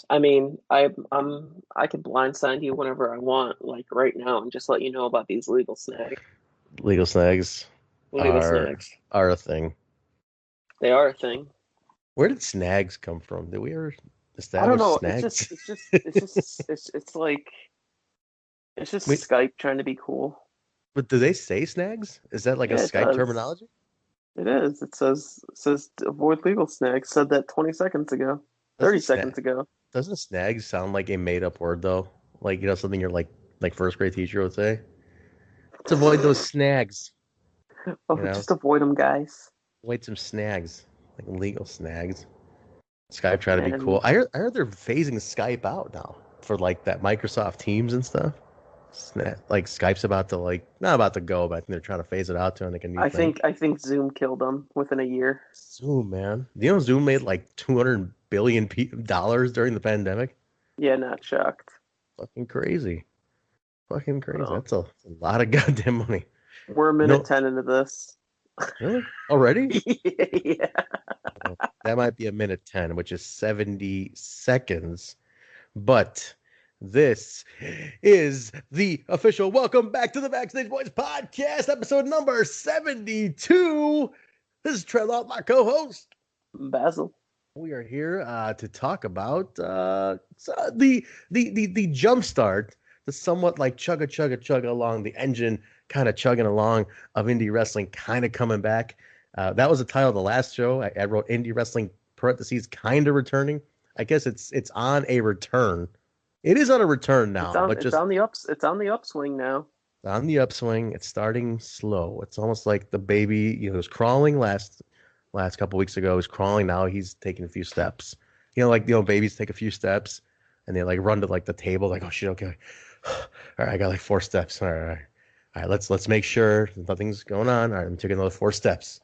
I mean, I could blindside you whenever I want, like right now, and just let you know about these legal snags. Legal snags Legal are snags. are a thing. They are a thing. Where did snags come from? Did we ever I don't establish know. snags? It's just Wait, Skype trying to be cool. but do they say snags? Is that like a Yeah, it Skype does. terminology? It is. It says to avoid legal snags. Said that 20 seconds ago. 30 Doesn't seconds snag ago. doesn't snag sound like a made up word though? Like something your like first grade teacher would say. Let's avoid those snags. Oh, You know, just avoid them, guys. avoid some snags, like legal snags. Skype trying to be cool. Man, I heard they're phasing Skype out now for like that Microsoft Teams and stuff. Like Skype's about to like not about to go, but I think they're trying to phase it out to like a new I thing. think I think Zoom killed them within a year. Zoom, man. Do you know Zoom made like $200 billion during the pandemic? Yeah, not shocked. Fucking crazy. Fucking crazy. Oh, That's a lot of goddamn money. we're a You minute know, 10 into this. really? Already? Yeah. That might be a minute 10, which is 70 seconds. But this is the official welcome back to the Backstage Boys podcast, episode number 72. This is Trent, my co-host. Basil. We are here to talk about the jump start, the somewhat like chugga along, the engine kind of chugging along of indie wrestling, kind of coming back. That was the title of the last show. I wrote indie wrestling parentheses kind of returning. I guess it's on a return. It is on a return It's now, on but it's just on the ups it's on the upswing now. on the upswing. It's starting slow. It's almost like the baby, it was crawling last couple weeks ago. He was crawling. Now he's taking a few steps. Like babies take a few steps and they like run to like the table, like, oh shit, okay. All right, I got like 4 steps. All right, let's make sure nothing's going on. All right, I'm taking another 4 steps.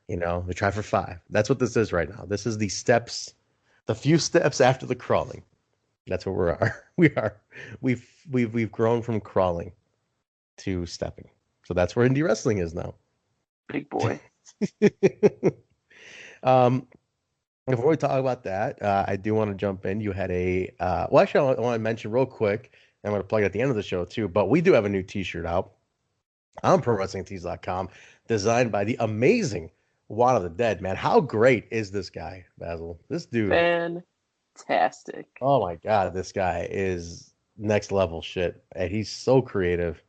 We try for 5. That's what this is right now. This is the steps, the few steps after the crawling. That's what we are. We are. We've grown from crawling to stepping. So that's where indie wrestling is now. Big boy. um, Before we talk about that, I do want to jump in. You had well, actually, I want to mention real quick. I'm going to plug it at the end of the show too. But we do have a new T-shirt out on ProWrestlingTees.com, designed by the amazing Juan of the Dead. Man, how great is this guy, Basil? This dude. Fantastic. Oh my God, this guy is next level shit. And he's so creative.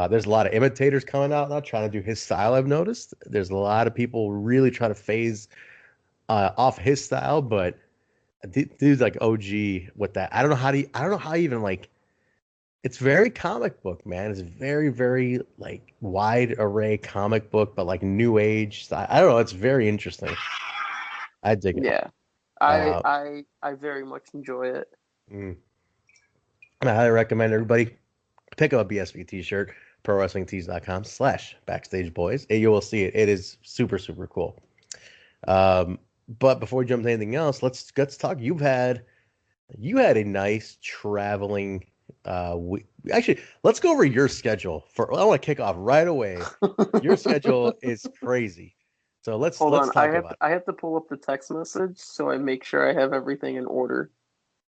There's a lot of imitators coming out now trying to do his style. I've noticed there's a lot of people really trying to phase off his style, but dude's like OG with that. I don't know how even like. It's very comic book, man. It's very, very like wide array comic book, but like new age style. I don't know. It's very interesting. I dig it. Yeah. I Uh, I I very much enjoy it. mm. And I highly recommend everybody pick up a BSB t-shirt, prowrestlingtees.com/backstage boys. You will see it. It is super, super cool. But before we jump to anything else, let's talk. You had a nice traveling actually, let's go over your schedule for I want to kick off right away. Your schedule is crazy. So let's Hold let's on. I talk have about it. I have to pull up the text message so I make sure I have everything in order.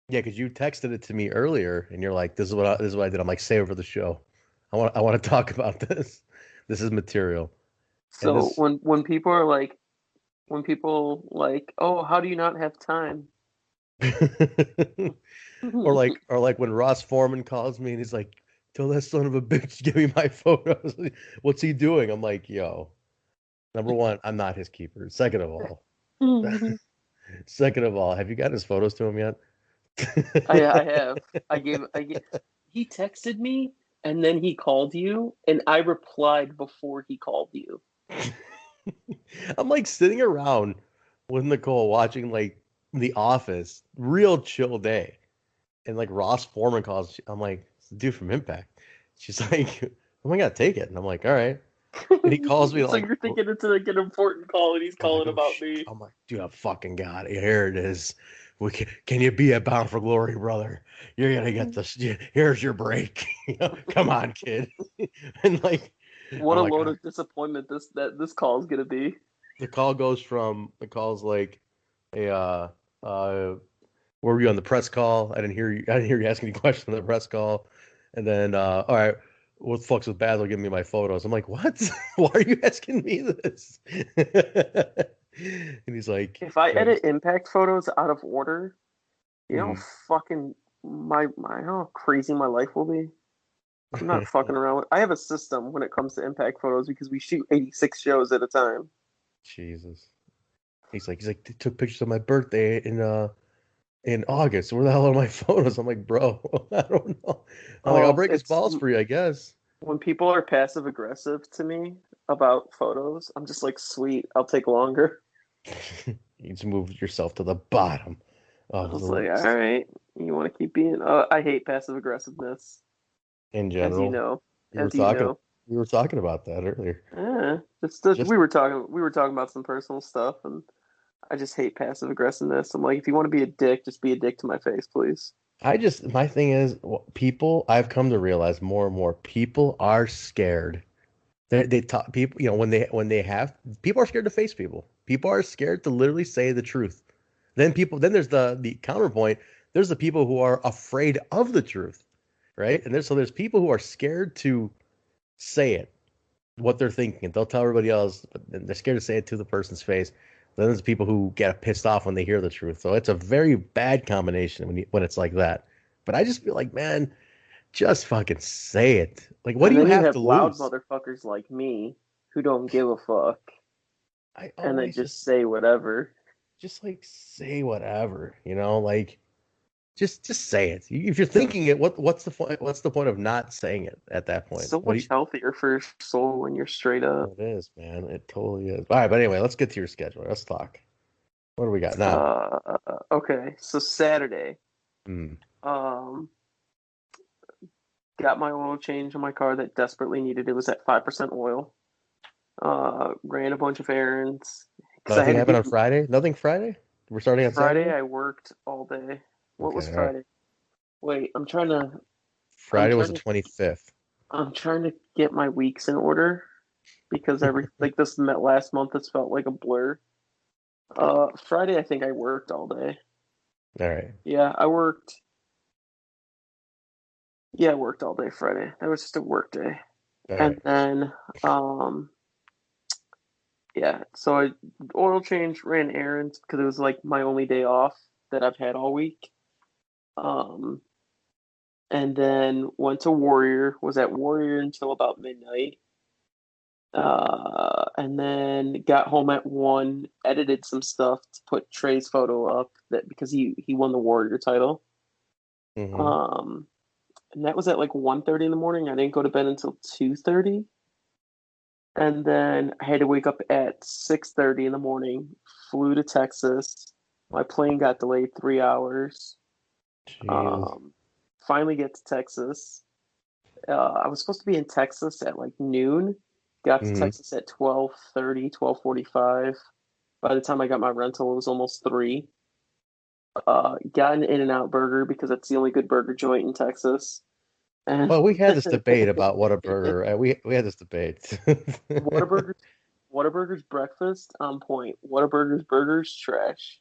Yeah, because you texted it to me earlier and you're like, this is what I did. I'm like, say over the show. I want to talk about this. This is material. And So this when people like, "Oh, how do you not have time?" or like when Ross Foreman calls me and he's like, tell that son of a bitch to give me my photos. What's he doing? I'm like, yo, number one, I'm not his keeper. Second of all, have you gotten his photos to him yet? I have. I gave he texted me and then he called you and I replied before he called you. I'm like sitting around with Nicole watching like The Office, real chill day. And like Ross Foreman calls, I'm like, it's the dude from Impact. She's like, oh my God, take it. And I'm like, all right. And he calls me So like, you're thinking it's like an important call and he's I'm like, calling oh about shit. me. I'm like, dude, I fucking got it. Here it is. Can you be a Bound for Glory, brother? You're gonna get this. Here's your break. Come on, kid. And like, What I'm a like, load of disappointment this call is gonna be. the call goes from the call's like a were you on the press call? I didn't hear you. I didn't hear you asking any questions on the press call. And then, all right, what the fuck's with Basil giving me my photos? I'm like, what? Why are you asking me this? And he's like, If I you know, edit impact photos out of order, you know, mm. fucking my how crazy my life will be. I'm not fucking around with. I have a system when it comes to impact photos because we shoot 86 shows at a time. Jesus. He's like, they took pictures of my birthday in August. Where the hell are my photos? I'm like, bro, I don't know. I'm like, I'll break his It's balls for you, I guess. when people are passive aggressive to me about photos, I'm just like, sweet, I'll take longer. You just move yourself to the bottom I of was the like, all list right, you want to keep being. I hate passive aggressiveness, in as you general. know, We were as you talking know. we were talking about that earlier. Just Just we were talking about some personal stuff, and I just hate passive aggressiveness. I'm like, if you want to be a dick, just be a dick to my face, please. my thing is people I've come to realize more and more people are scared. They talk people, when they have people are scared to face people. People are scared to literally say the truth. Then there's the counterpoint. There's the people who are afraid of the truth, right? And there's people who are scared to say it, what they're thinking, and they'll tell everybody else, but they're scared to say it to the person's face. Then there's people who get pissed off when they hear the truth. So it's a very bad combination when it's like that. But I just feel like, man, just fucking say it. Like, what do And you then you have have to loud lose? motherfuckers like me who don't give a fuck I and then always just say whatever. just like say whatever, like just say it. If you're thinking it, what's the point? What's the point of not saying it at that point? So What do much you? healthier for your soul when you're straight up. It is, man. It totally is. All right, but anyway, let's get to your schedule. Let's talk. What do we got now? Uh, okay, so Saturday, Hmm. um, got my oil change on my car that desperately needed. It was at 5% oil. Ran a bunch of errands because I Nothing had to happened get on Friday. Nothing Friday. We're starting on Friday. Saturday. I worked all day. What Okay. was All right. Friday? Wait, I'm Friday was trying the to, 25th. I'm trying to get my weeks in order because like this last month has felt like a blur. Friday, I think I worked all day. All right. Yeah, I worked. Yeah, I worked all day Friday. That was just a work day. All And right. then, yeah, so I oil change, ran errands because it was like my only day off that I've had all week. Um, and then went to Warrior, was at Warrior until about midnight. And then got home at 1, edited some stuff to put Trey's photo up that because he won the Warrior title. Mm-hmm. Um, and that was at like 1:30 in the morning. I didn't go to bed until 2:30. And then I had to wake up at 6:30 in the morning, flew to Texas. My plane got delayed 3 hours. Jesus. Um, Finally get to Texas. I was supposed to be in Texas at like noon. Got to Mm-hmm. Texas at 12:30, 12:45. By the time I got my rental, it was almost 3. Got an In-N-Out burger because that's the only good burger joint in Texas. And Well, we had this debate about what a burger. We had this debate. Whataburger's Whataburger's breakfast on point. Whataburger's burgers trash.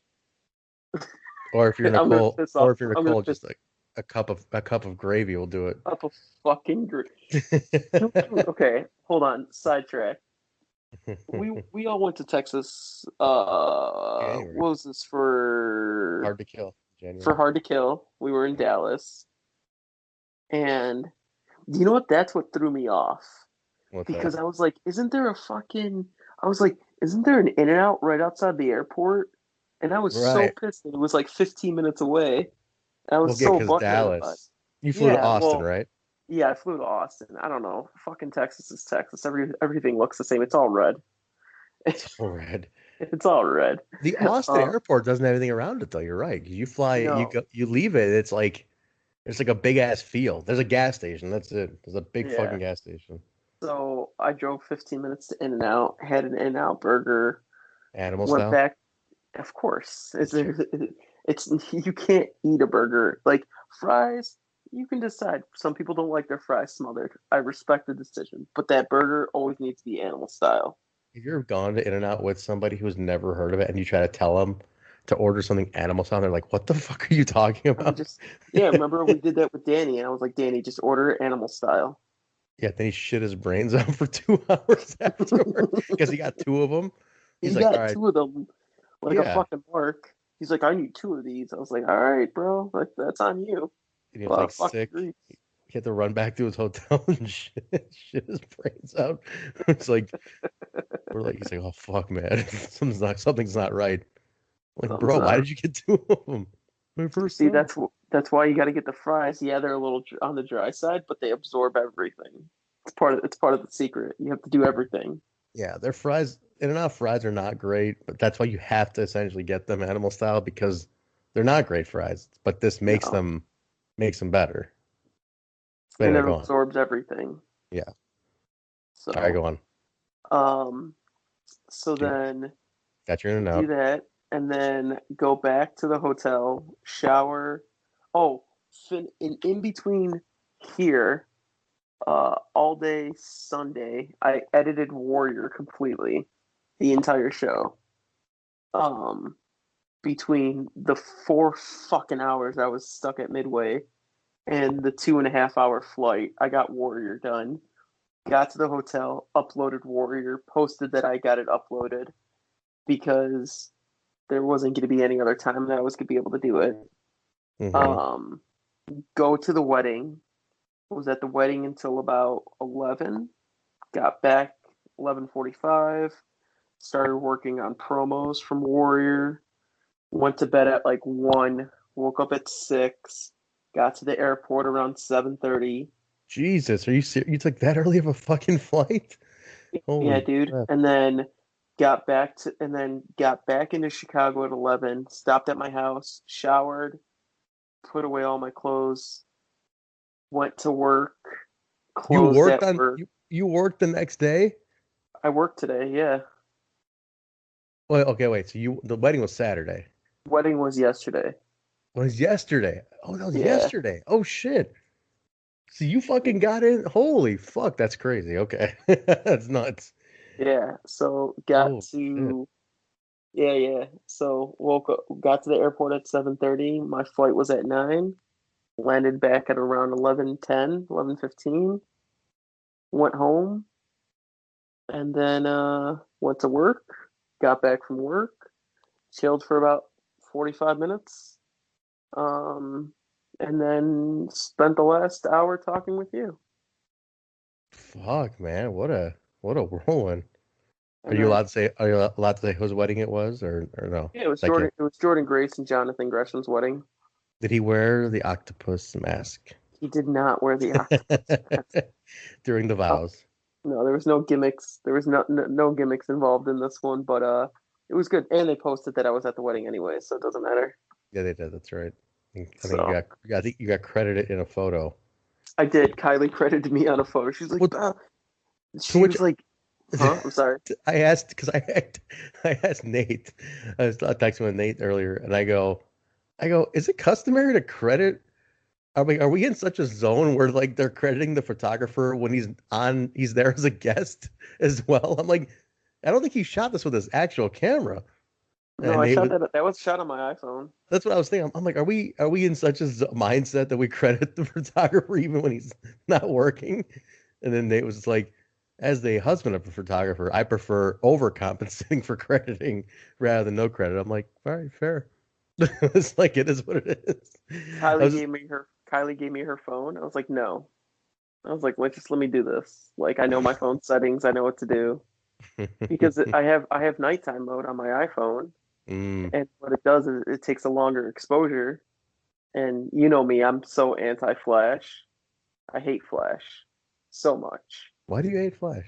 Or if you're I'm gonna Nicole, piss off. or if you're I'm gonna Nicole, piss just like a cup of gravy will do it. up a fucking group. Okay, hold on. Sidetrack. We all went to Texas. January. What was this for? Hard to kill. For January. Hard to Kill. We were in Dallas, and you know what? That's what threw me off What's that? because I was like, "Isn't there a fucking?" I was like, "Isn't there an In-N-Out right outside the airport?" And I was so Right. pissed that it was like 15 minutes away. I Well, was yeah, so because butthurt about it. Dallas. You flew to Yeah, Austin, well, right? yeah, I flew to Austin. I don't know. Fucking Texas is Texas. Everything looks the same. It's all red. So red. It's all red. The Austin Uh, airport doesn't have anything around it though. You're right. You fly, no. you leave it. It's like a big ass field. There's a gas station. That's it. There's a big fucking Yeah. gas station. So I drove 15 minutes to In-N-Out, had an In-N-Out burger, Animal went style. back. Of course, Just joking. it's you can't eat a burger like fries. You can decide. Some people don't like their fries smothered. I respect the decision, but that burger always needs to be animal style. Have you ever gone to In-N-Out with somebody who's never heard of it and you try to tell them to order something animal style. They're like, "What the fuck are you talking I'm about?" just, yeah, remember we did that with Danny, and I was like, Danny, just order it animal style. Yeah, then he shit his brains out for 2 hours afterward because he got two of them. He's He like, "All got right, two of them like a yeah." fucking mark. He's like, I need two of these. I was like, all right, bro, like that's on you. And he was Well, like fucking sick. grief. He had to run back to his hotel and shit his brains out. It's like he's like, "Oh fuck, man, something's not right." I'm like, Something's bro, why not. did you get two of them? My first See, time. that's why you got to get the fries. Yeah, they're a little on the dry side, but they absorb everything. It's part of the secret. You have to do everything. Yeah, their fries, In-N-Out fries are not great, but that's why you have to essentially get them animal style because they're not great fries. But this No, makes them better. But and anyway, it go on. absorbs everything. Yeah. All right, So, go on. um, so So you then got your do In-N-Out. that, and then go back to the hotel, shower. Oh, in between here, all day Sunday, I edited Warrior completely, the entire show. Um, between the 4 fucking hours I was stuck at Midway and the 2.5 hour flight, I got Warrior done. Got to the hotel, uploaded Warrior, posted that I got it uploaded because there wasn't going to be any other time that I was going to be able to do it. Mm-hmm. Um, go to the wedding. Was at the wedding until about 11. Got back 11:45. Started working on promos from Warrior. Went to bed at like 1. Woke up at 6. Got to the airport around 7:30. Jesus, are you serious? You took that early of a fucking flight? Yeah, Holy dude. crap. And then got back into Chicago at 11. Stopped at my house, showered, put away all my clothes, went to work, You closed worked at on work. you worked the next day? I worked today, yeah. Well, okay, wait. So the wedding was Saturday. Wedding was yesterday. It was yesterday. Oh, that was Yeah. yesterday. Oh shit. So you fucking got in? Holy fuck, that's crazy. Okay. That's nuts. Yeah. So got Oh shit. to yeah, yeah. So woke up got to the airport at 7:30. My flight was at 9. Landed back at around 11:10, 11:15. Went home and then went to work. Got back from work. Chilled for about 45 minutes. Um and then spent the last hour talking with you. Fuck, man. What a whirlwind. I know. Are you allowed to say whose wedding it was or no? Yeah, it was Like Jordan. It was Jordan Grace and Jonathan Gresham's wedding. did he wear the octopus mask He did not wear the octopus mask. during the Oh, vows? no, there was no gimmicks. There was no gimmicks involved in this one, but it was good. And they posted that I was at the wedding anyway, so it doesn't matter. Yeah, they did. That's right. I think So I think you got credited in a photo. I did. Kylie credited me on a photo. She's like, Well, to she which was like, huh? I'm sorry. I asked because I asked Nate. I was texting with Nate earlier, and I go, is it customary to credit? Are we in such a zone where like they're crediting the photographer when he's there as a guest as well? I'm like, I don't think he shot this with his actual camera. No, And I Nate shot was, that. That was shot on my iPhone. that's what I was thinking. I'm like, are we in such a mindset that we credit the photographer even when he's not working? And then Nate was just like, as the husband of a photographer, I prefer overcompensating for crediting rather than no credit. I'm like, all right, fair. It's like it is what it is. I was Kylie gave me her phone. I was like, no. I was like, let me do this. Like I know my phone settings. I know what to do because I have nighttime mode on my iPhone, mm. and what it does is it takes a longer exposure. And you know me, I'm so anti-flash. I hate flash so much. Why do you hate Flash?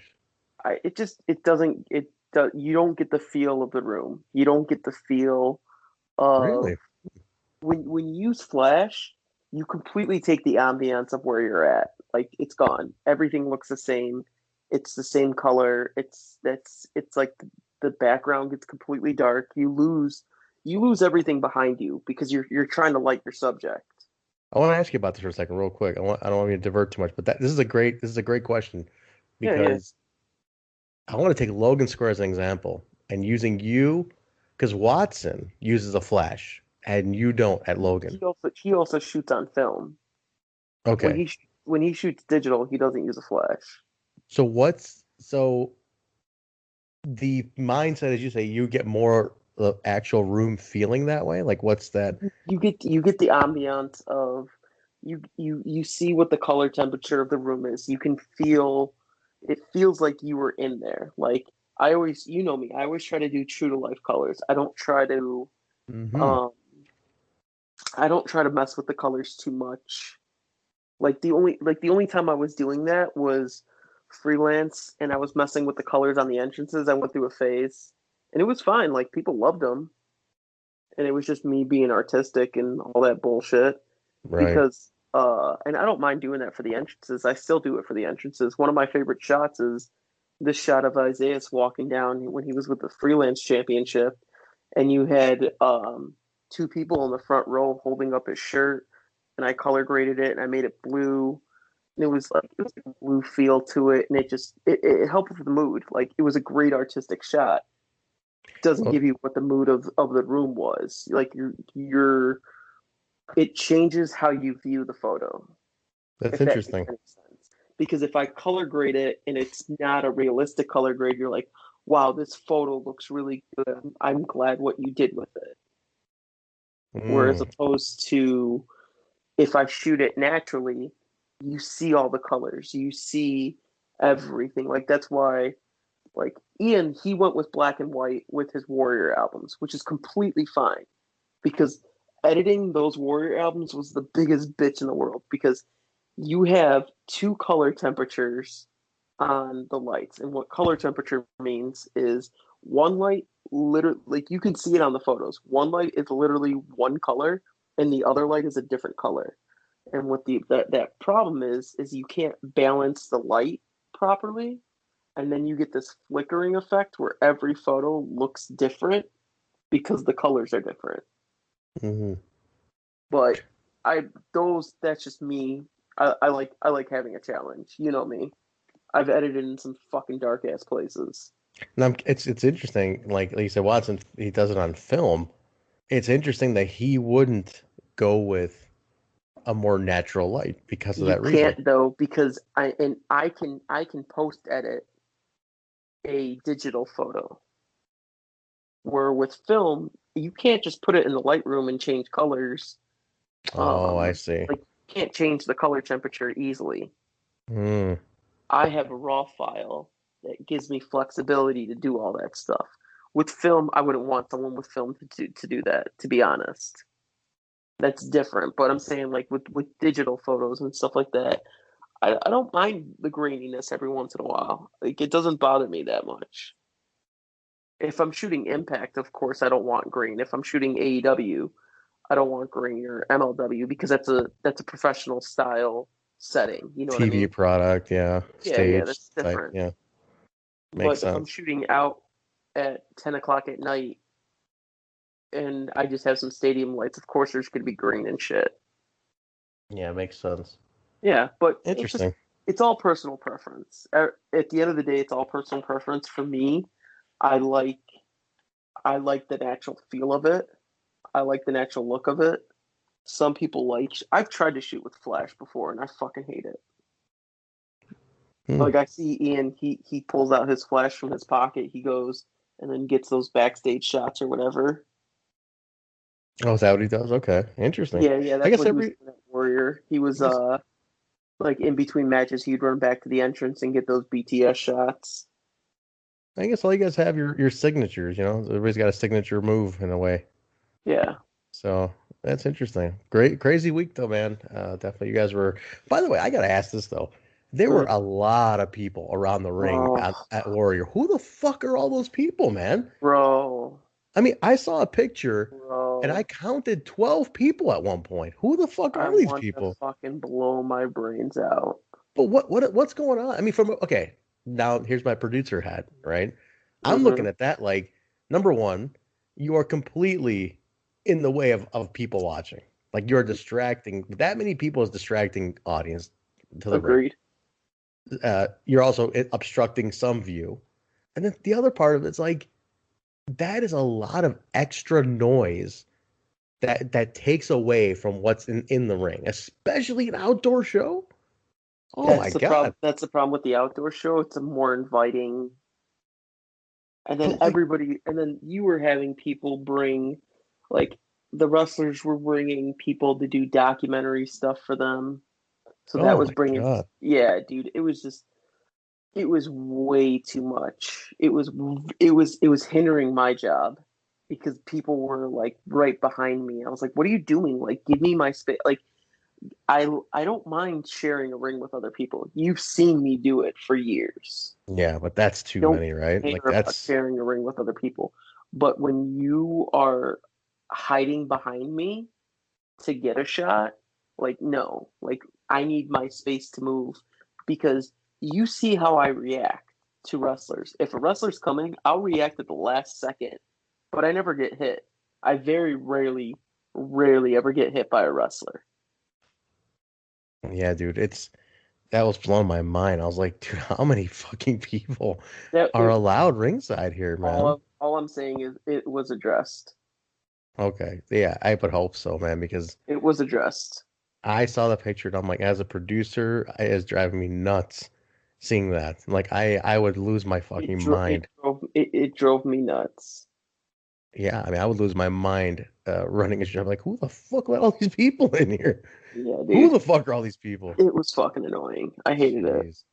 It doesn't you don't get the feel of the room. You don't get the feel of Really? when you use flash, you completely take the ambiance of where you're at. Like it's gone. Everything looks the same. It's the same color. It's like the background gets completely dark. You lose everything behind you because you're trying to light your subject. I want to ask you about this for a second, real quick. I don't want you to divert too much, but this is a great question Yeah, yeah. because I want to take Logan Square as an example and using you Because Watson uses a flash, and you don't at Logan. He also shoots on film. When Okay. he shoots digital, he doesn't use a flash. So the mindset, as you say, you get more the actual room feeling that way? Like what's that? You get the ambiance of you see what the color temperature of the room is. You can feel it feels like you were in there. Like I always, you know me, I always try to do true to life colors. Hmm. Um I don't try to mess with the colors too much. Like the only time I was doing that was freelance and I was messing with the colors on the entrances. I went through a phase and it was fine. Like people loved them and it was just me being artistic and all that bullshit Right. because and I don't mind doing that for the entrances. I still do it for the entrances. One of my favorite shots is this shot of Isaiah walking down when he was with the freelance championship and you had two people in the front row holding up his shirt and I color graded it and I made it blue and it was like a blue feel to it and it helped with the mood. Like it was a great artistic shot. Doesn't Well, give you what the mood of the room was. Like you're it changes how you view the photo, that's if that makes interesting. any sense. Because if I color grade it and it's not a realistic color grade, you're like, wow, this photo looks really good. I'm glad what you did with it. Whereas Mm. opposed to if I shoot it naturally, you see all the colors, you see everything. Like that's why like Ian, he went with black and white with his Warrior albums, which is completely fine because editing those Warrior albums was the biggest bitch in the world because you have two color temperatures on the lights. And what color temperature means is one light literally, like you can see it on the photos. One light is literally one color and the other light is a different color. And what that problem is you can't balance the light properly. And then you get this flickering effect where every photo looks different because the colors are different. Hmm. But I those that's just me. I like having a challenge. You know me. I've edited in some fucking dark ass places. And it's interesting. Like you said, Watson, he does it on film. It's interesting that he wouldn't go with a more natural light because of You that reason. can't though because I can post edit a digital photo. Where with film, you can't just put it in the Lightroom and change colors. Oh, I Um, see. like you can't change the color temperature easily. Mm. I have a raw file that gives me flexibility to do all that stuff. With film, I wouldn't want someone with film to do that, to be honest. That's different. But I'm saying like with digital photos and stuff like that, I don't mind the graininess every once in a while. Like it doesn't bother me that much. If I'm shooting Impact, of course I don't want green. If I'm shooting AEW, I don't want green or MLW because that's a professional style setting. You know what I TV mean? product, yeah, Yeah, stage that's type, different. yeah, makes But if I'm sense. shooting out at 10 o'clock at night and I just have some stadium lights, of course there's gonna be green and shit. Yeah, makes sense. Yeah, but Interesting. it's all personal preference. At the end of the day, it's all personal preference. For me, I like I like the natural feel of it. I like the natural look of it. Some people like. I've tried to shoot with flash before, and I fucking hate it. Hmm. Like I see Ian, he pulls out his flash from his pocket. He goes and then gets those backstage shots or whatever. Oh, is that what he does? Okay, interesting. Yeah, I that's guess what he was every, doing at Warrior. He I was guess, like in between matches, he'd run back to the entrance and get those BTS shots. I guess all you guys have your signatures. You know, everybody's got a signature move in a way. Yeah. So that's interesting. Great, crazy week though, man. Definitely, you guys were. By the way, I gotta ask this though. There were Mm. a lot of people around the ring Oh, at Warrior. Who the fuck are all those people, man? bro, I mean, I saw a picture and I bro. counted 12 people at one point. Who the fuck I are these want to people? fucking blow my brains out. But what's going on? I mean, from okay, now here's my producer hat, right? I'm looking Hmm. at that like number one, you are completely in the way of people watching. Like you're distracting. That many people is distracting audience to the ring. Agreed. You're also obstructing some view, and then the other part of it's like that is a lot of extra noise that takes away from what's in the ring, especially an outdoor show. Oh my That's the God. problem. That's the problem with the outdoor show. It's a more inviting, and then But like, and then you were having people bring, like, the wrestlers were bringing people to do documentary stuff for them. So that oh was my bringing, God. yeah, dude, it was way too much. It was hindering my job because people were like right behind me. I was like, "What are you doing? Like, give me my space." Like, I don't mind sharing a ring with other people. You've seen me do it for years. Yeah, but that's too Don't many, right? care Like about that's sharing a ring with other people. But when you are hiding behind me to get a shot, like, no, like, I need my space to move because you see how I react to wrestlers. If a wrestler's coming, I'll react at the last second, but I never get hit. I very rarely ever get hit by a wrestler. yeah, dude. It's that was blowing my mind. I was like, dude, how many fucking people That are it allowed ringside here, man? all I'm saying is it was addressed. Okay. Yeah, I would hope so, man, because It was addressed. I saw the picture and I'm like, as a producer, it is driving me nuts seeing that. Like I would lose my fucking mind. It drove me nuts. Yeah, I mean, I would lose my mind running a show. I'm like, who the fuck let all these people in here? Yeah, Who dude. the fuck are all these people? It was fucking annoying. I hated it. Jeez.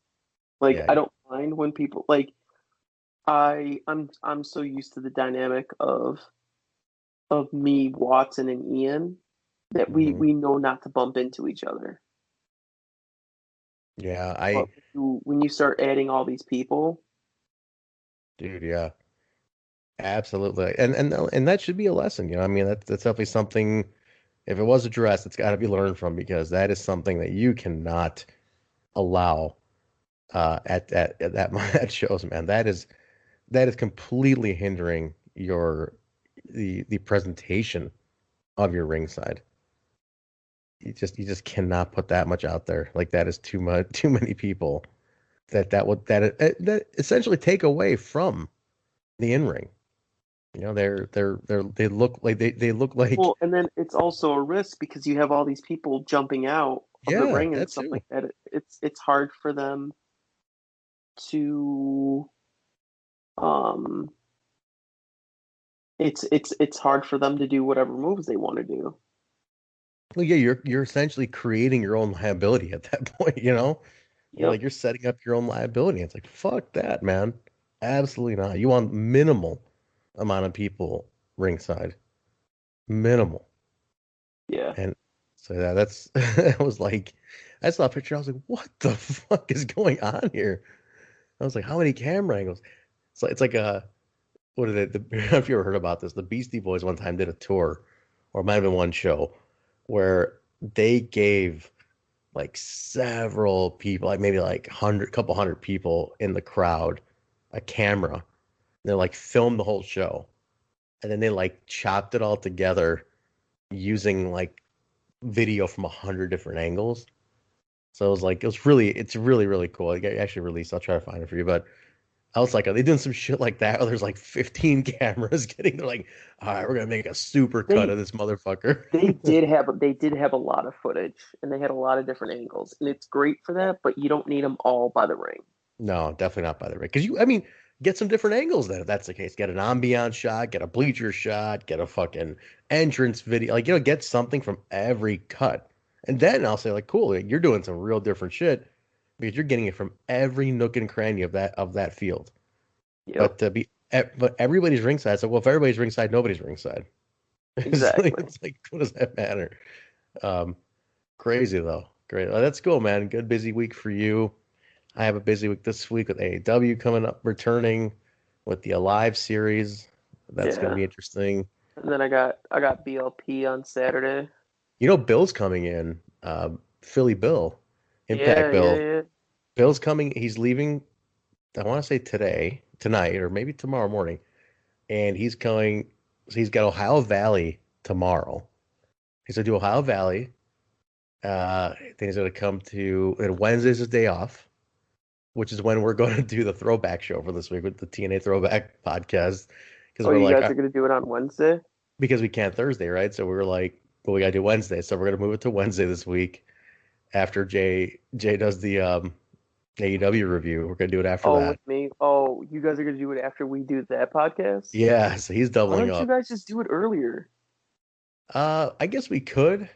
Like, Yeah. I don't mind when people like I'm so used to the dynamic of me, Watson, and Ian that Hmm. we know not to bump into each other. Yeah, But when you start adding all these people, dude, yeah. Absolutely. And that should be a lesson, you know. I mean, that's definitely something if it was addressed, it's got to be learned from because that is something that you cannot allow at that at shows, man. That is completely hindering the presentation of your ringside. You just cannot put that much out there. Like that is too much, too many people that essentially take away from the in ring. You know, they look like they look like well, and then it's also a risk because you have all these people jumping out of the yeah, ring and that stuff too. like that. It's hard for them to um it's hard for them to do whatever moves they want to do. Well, yeah, you're essentially creating your own liability at that point, you know? Yep. You're setting up your own liability. It's like, fuck that, man. Absolutely not. You want minimal amount of people ringside. Minimal. Yeah. And so yeah, that's I was like I saw a picture, I was like, what the fuck is going on here? I was like, how many camera angles? It's like a what did it I don't know if you ever heard about this. The Beastie Boys one time did a tour, or it might have been one show, where they gave like several people, like maybe like couple hundred people in the crowd, a camera. They like filmed the whole show, and then they like chopped it all together using like video from 100 different angles. So it was like it's really cool. I actually released. I'll try to find it for you, but I was like, are they doing some shit like that? Where there's like 15 cameras getting. They're like, all right, we're gonna make a super cut They of this motherfucker. they did have a lot of footage and they had a lot of different angles and it's great for that, but you don't need them all by the ring. No, definitely not by the way. Because I mean, get some different angles then if that's the case. Get an ambient shot, get a bleacher shot, get a fucking entrance video. Like, get something from every cut. And then I'll say, like, cool, like, you're doing some real different shit because you're getting it from every nook and cranny of that field. Yep, But everybody's ringside. So well, if everybody's ringside, nobody's ringside. It's like exactly. it's like what does that matter? Um, Crazy though. Great. That's cool, man. Good busy week for you. I have a busy week this week with AAW coming up, returning with the Alive series. That's going to Yeah. be interesting. And then I got BLP on Saturday. You know, Bill's coming in. Philly Bill, Impact Yeah, yeah, Bill. yeah. Bill's coming. He's leaving. I want to say tonight, or maybe tomorrow morning. And he's going. So he's got Ohio Valley tomorrow. He's gonna do Ohio Valley. Then he's gonna come to. And Wednesday's his day off, which is when we're going to do the throwback show for this week with the TNA Throwback podcast. because Oh, we're you like guys are gonna do it on Wednesday? because we can't Thursday, right? So we were like, well, we gotta do Wednesday, so we're gonna move it to Wednesday this week after Jay does the AEW review. We're gonna do it after Oh, that. with me? Oh, you guys are gonna do it after we do that podcast? Yeah, so he's Why doubling don't you up. guys just do it earlier? I guess we could,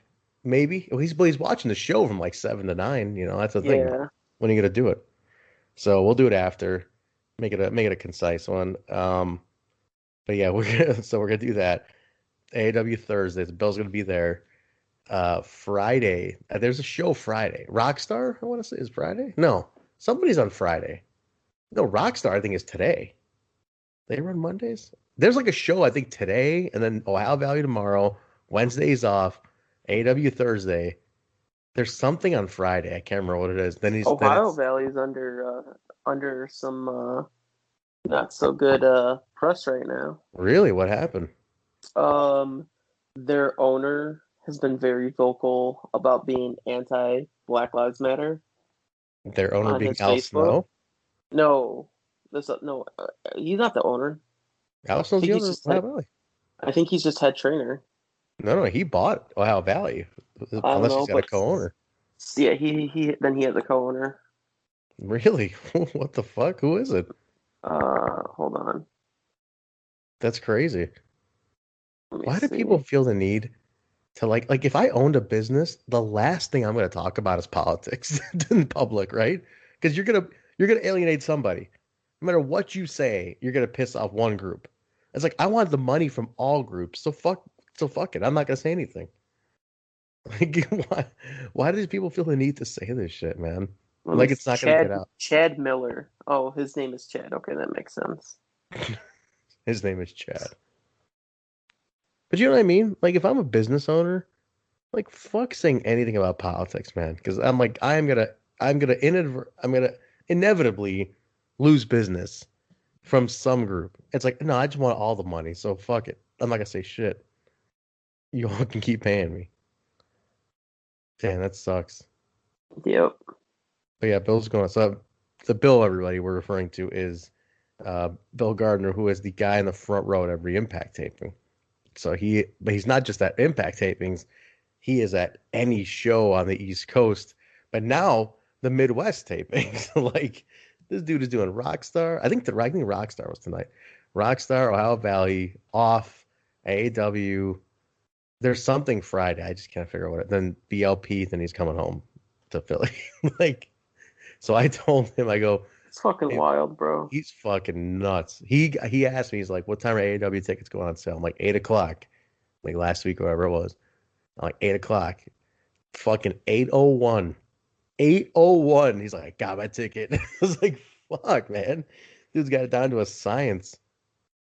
maybe. Well, he's watching the show from like 7 to 9. That's the thing. Yeah. When are you gonna do it? So we'll do it after. Make it a concise one. But yeah, we're gonna do that. AAW Thursday. The Bill's gonna be there. Friday. There's a show Friday. Rockstar, I want to say is Friday. No, somebody's on Friday. No, Rockstar, I think is today. They run Mondays. There's like a show I think today, and then Ohio Valley tomorrow. Wednesday's off. AW Thursday. There's something on Friday. I can't remember what it is. Then Ohio it's Valley is under some not so good press right now. really what happened. Um, their owner has been very vocal about being anti Black Lives Matter Their owner on being his Al Facebook. Snow. No, no, he's not the owner. Al I Snow's think the he's owner of just Ohio head. Valley. I think he's just head trainer. No, he bought Ohio Valley, I don't unless he's know, got a but co-owner. yeah, he has a co-owner. Really? What the fuck? Who is it? Hold on, That's crazy. let me Why do people see. feel the need to like if I owned a business, the last thing I'm going to talk about is politics in public, right? Because you're gonna alienate somebody. No matter what you say, you're gonna piss off one group. It's like I want the money from all groups, so fuck it. I'm not gonna say anything. Like why do people feel the need to say this shit, man? Let me Like it's see. not gonna get out. Chad Miller. Oh, his name is Chad. Okay, that makes sense. His name is Chad. But you know what I mean? Like if I'm a business owner, like fuck saying anything about politics, man. Because I'm like I'm gonna inevitably lose business from some group. It's like no, I just want all the money, so fuck it. I'm not gonna say shit. You all can keep paying me. Damn, that sucks. Yep. But yeah, Bill's going. So the Bill everybody we're referring to is Bill Gardner, who is the guy in the front row at every Impact taping. But he's not just at Impact tapings. He is at any show on the East Coast. But now the Midwest tapings, like this dude is doing Rockstar. I think Rockstar was tonight. Rockstar, Ohio Valley, off, AAW. There's something Friday. I just can't figure out what it. Then BLP. Then he's coming home to Philly. Like, so I told him, I go, It's fucking hey, wild, bro. he's fucking nuts. He asked me, he's like, what time are AAW tickets going on sale? I'm like 8 o'clock, like last week or whatever it was. I'm like 8 o'clock. Fucking 8:01. 8:01. He's like, I got my ticket. I was like, fuck, man. Dude's got it down to a science.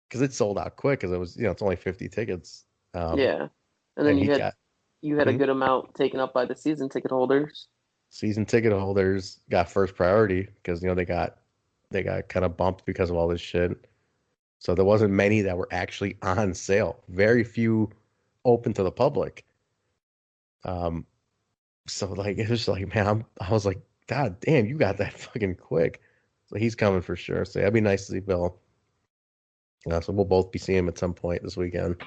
Because it sold out quick because it was, it's only 50 tickets. Yeah. And then And he got you had a hmm, good amount taken up by the season ticket holders. season ticket holders got first priority because they got kind of bumped because of all this shit. So there wasn't many that were actually on sale. Very few open to the public. Um, so like it was like, man, I was like, God damn, you got that fucking quick. So he's coming for sure. So that'd be nice to see Bill. So we'll both be seeing him at some point this weekend.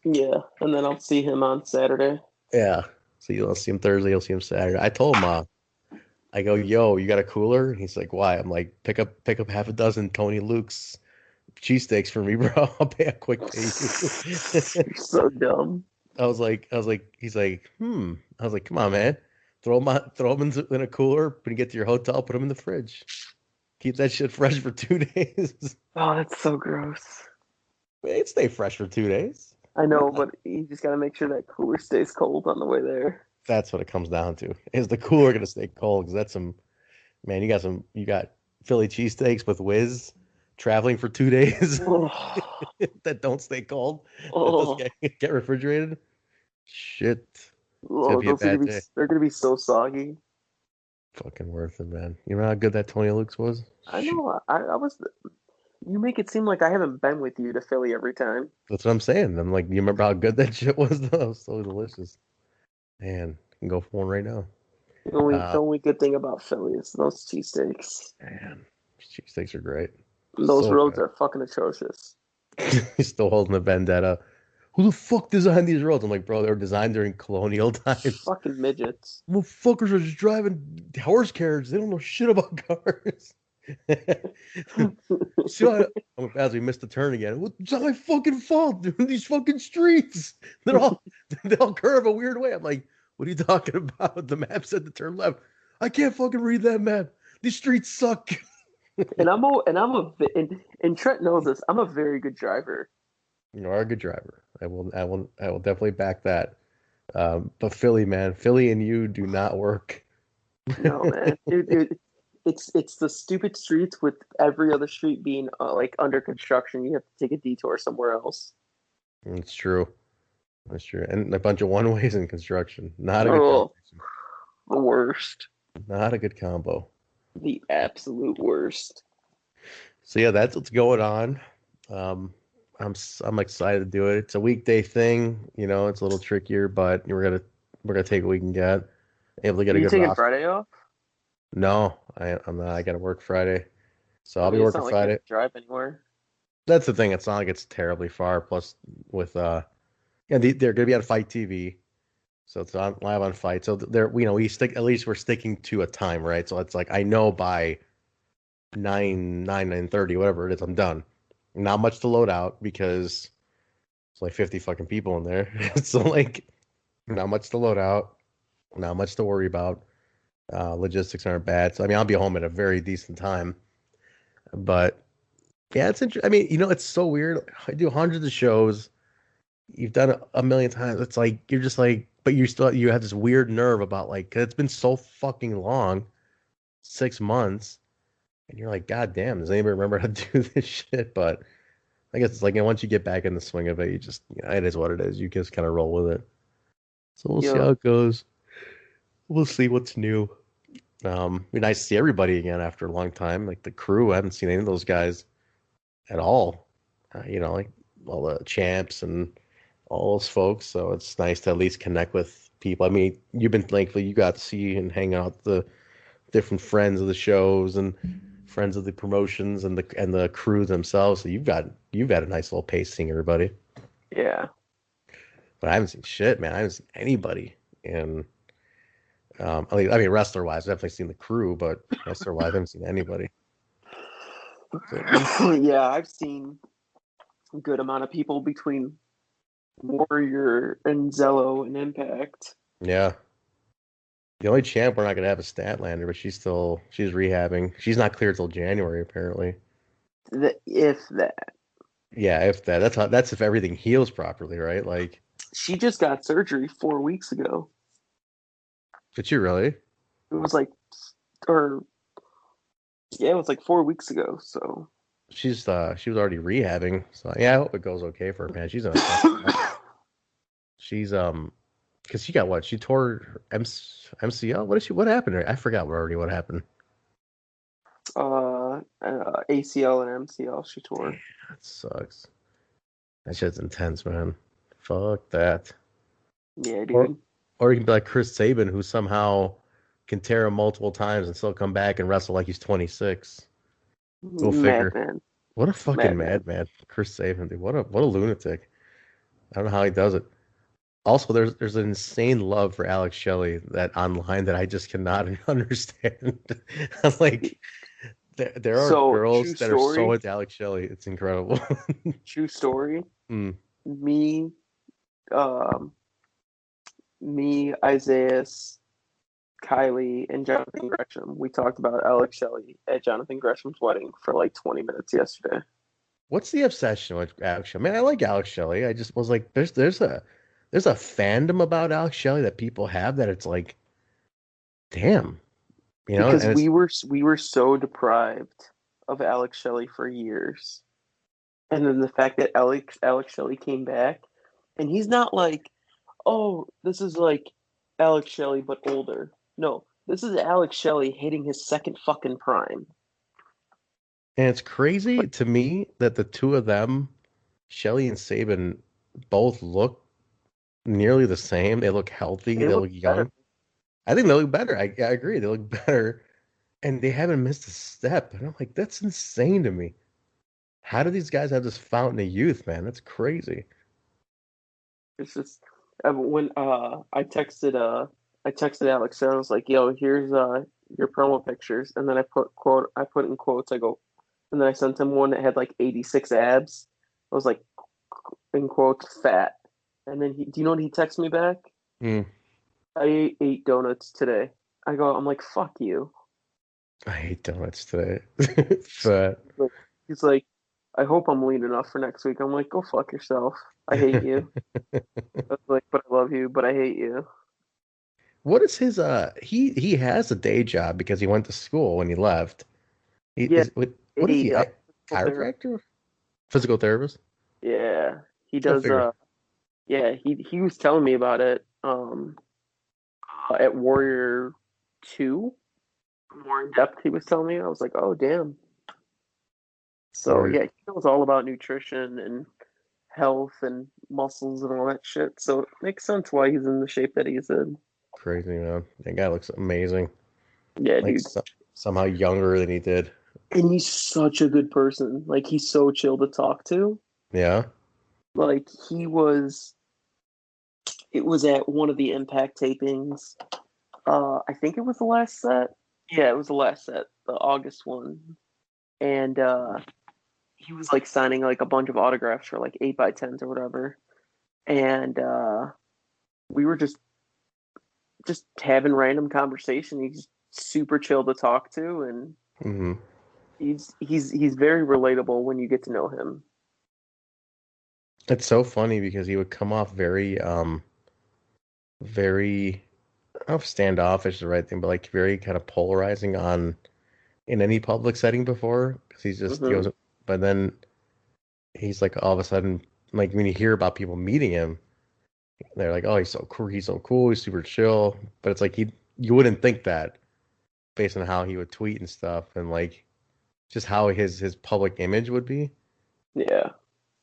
Yeah. And then I'll see him on Saturday. Yeah. So you'll see him Thursday, you'll see him Saturday. I told him, I go, yo, you got a cooler? And he's like, why? I'm like, pick up half a dozen Tony Luke's cheesesteaks for me, bro. I'll pay you. You're so dumb. He's like, I was like, come on, man. Throw them in a cooler. When you get to your hotel, put them in the fridge. Keep that shit fresh for 2 days. Oh, that's so gross. It stay fresh for 2 days. I know, but you just gotta make sure that cooler stays cold on the way there. That's what it comes down to. Is the cooler gonna stay cold? Because that's man. You got Philly cheesesteaks with whiz traveling for 2 days Oh, that don't stay cold. That doesn't oh, get refrigerated. Shit, it's gonna oh, be a those are bad gonna be day. they're gonna be so soggy. Fucking worth it, man. You know how good that Tony Luke's was? I Shoot. know. I was. You make it seem like I haven't been with you to Philly every time. That's what I'm saying. I'm like, you remember how good that shit was though? It was so delicious. Man, I can go for one right now. The Uh only good thing about Philly is those cheesesteaks. man, cheesesteaks are great. Those So roads good. are fucking atrocious. He's still holding the vendetta. Who the fuck designed these roads? I'm like, bro, they were designed during colonial times. Fucking midgets. Motherfuckers are just driving horse carriages. They don't know shit about cars. See, I'm as we missed the turn again. It's not my fucking fault, dude. These fucking streets, they're all they all curve a weird way. I'm like, what are you talking about? The map said to turn left. I can't fucking read that map. These streets suck. And Trent knows this. I'm a very good driver. You are a good driver. I will definitely back that. But Philly, man, Philly and you do not work. No, man, it's the stupid streets with every other street being like under construction. You have to take a detour somewhere else. It's true. That's true. And a bunch of one ways in construction. Not a good Oh, combination. the worst. Not a good combo. The absolute worst. So yeah, that's what's going on. I'm excited to do it. It's a weekday thing, you know. It's a little trickier, but we're gonna take what we can get. Able to get Are a you good taking roster. Friday off? No, I'm not. I gotta work Friday, so I I'll be mean, it's working not like you have Friday. to drive anywhere. That's the thing. It's not like it's terribly far. Plus, with they're gonna be on Fight TV, so it's on live on Fight. So they're we stick at least we're sticking to a time, right? So it's like I know by 9:30, whatever it is, I'm done. Not much to load out because it's like 50 fucking people in there. So like not much to load out, not much to worry about. Logistics aren't bad. So I mean I'll be home at a very decent time. But yeah, it's interesting. I mean, it's so weird. I do hundreds of shows. You've done it a million times. It's like you're just like, but you have this weird nerve about like 'cause it's been so fucking long, 6 months, and you're like, God damn, does anybody remember how to do this shit? But I guess it's like once you get back in the swing of it, you just it is what it is. You just kind of roll with it. So we'll see Yep. how it goes. We'll see what's new. Be nice to see everybody again after a long time. Like the crew, I haven't seen any of those guys at all. Like all the champs and all those folks. So it's nice to at least connect with people. I mean, you've been thankfully you got to see and hang out with the different friends of the shows and friends of the promotions and the crew themselves. So you've got a nice little pace seeing everybody. Yeah. But I haven't seen shit, man. I haven't seen anybody. And I mean, wrestler wise, I've definitely seen the crew, but wrestler wise, I haven't seen anybody. So, Yeah, I've seen a good amount of people between Warrior and Zelo and Impact. yeah. The only champ we're not gonna have is Statlander, but she's rehabbing. She's not cleared till January, apparently. If that. Yeah, if that's if everything heals properly, right? Like, She just got surgery 4 weeks ago. did you really? It was like, or yeah, it was like 4 weeks ago. So She was already rehabbing. So yeah, I hope it goes okay for her, man. She's because she got what? She tore her MCL. What happened to her? I forgot already what happened. ACL and MCL she tore. That sucks. That shit's intense, man. Fuck that. Yeah, Or dude. or you can be like Chris Sabin, who somehow can tear him multiple times and still come back and wrestle like he's 26. Go figure. Madman. What a fucking madman, Chris Sabin, dude. What a lunatic. I don't know how he does it. Also, there's an insane love for Alex Shelley that online that I just cannot understand. I'm like, there are So, girls true that are so story. into Alex Shelley. It's incredible. True story. Hmm. Me, Isaiah, Kylie, and Jonathan Gresham. We talked about Alex Shelley at Jonathan Gresham's wedding for like 20 minutes yesterday. What's the obsession with Alex Shelley? Man, I like Alex Shelley. I just was like, there's a fandom about Alex Shelley that people have that it's like, damn, Because and it's we were so deprived of Alex Shelley for years. And then the fact that Alex Shelley came back, and he's not like, oh, this is like Alex Shelley but older. No, this is Alex Shelley hitting his second fucking prime. and it's crazy to me that the two of them, Shelley and Sabin, both look nearly the same. They look healthy. They look young. Better. I think they look better. I agree. They look better, and they haven't missed a step. And I'm like, that's insane to me. How do these guys have this fountain of youth, man? That's crazy. It's just when I texted Alex and I was like, "Yo, here's your promo pictures," and then I put in quotes. I go, and then I sent him one that had like 86 abs. I was like, in quotes, fat. And then do you know what he texted me back? Hmm. I ate 8 donuts today. I'm like, fuck you. I hate donuts today. But Like, he's like, I hope I'm lean enough for next week. I'm like, go fuck yourself. I hate you. I was like, but I love you, but I hate you. what is his he has a day job because he went to school when he left. He Yeah, is what is he? physical therapy. Chiropractor? Physical therapist? Yeah, he I does. figure. Yeah, he was telling me about it. At Warrior 2, more in depth. He was telling me. I was like, oh damn. So Or yeah, he knows all about nutrition and health and muscles and all that shit. So it makes sense why he's in the shape that he's in. crazy, man. That guy looks amazing. Yeah, Like dude. somehow younger than he did. And he's such a good person. Like he's so chill to talk to. Yeah. Like it was at one of the Impact tapings. I think it was the last set. Yeah, it was the last set, the August one. And he was like signing like a bunch of autographs for like 8x10s or whatever. And we were just having random conversation. He's super chill to talk to, and Hmm. he's very relatable when you get to know him. It's so funny because he would come off very I don't know if standoffish is the right thing, but like very kind of polarizing on in any public setting before because he's just he Hmm. goes, but then he's like all of a sudden like when you hear about people meeting him, they're like, oh, he's so cool, he's super chill, but it's like he you wouldn't think that based on how he would tweet and stuff and like just how his public image would be. Yeah,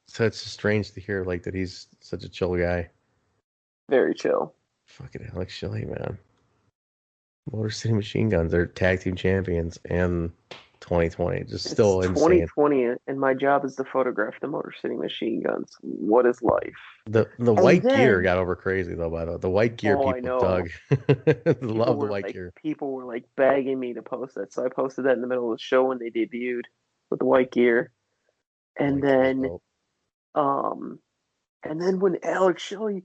So it's just strange to hear like that he's such a chill guy. very chill. Fucking Alex Shelley, man. Motor City Machine Guns are tag team champions and 2020. Just It's still insane. 2020, and my job is to photograph the Motor City Machine Guns. What is life? The And white gear then, got over crazy though, by the way. The white gear oh, I people know dug. Love the white gear. people were like begging me to post that, so I posted that in the middle of the show when they debuted with the white gear. And White gear is then, dope. um, and then when Alex Shelley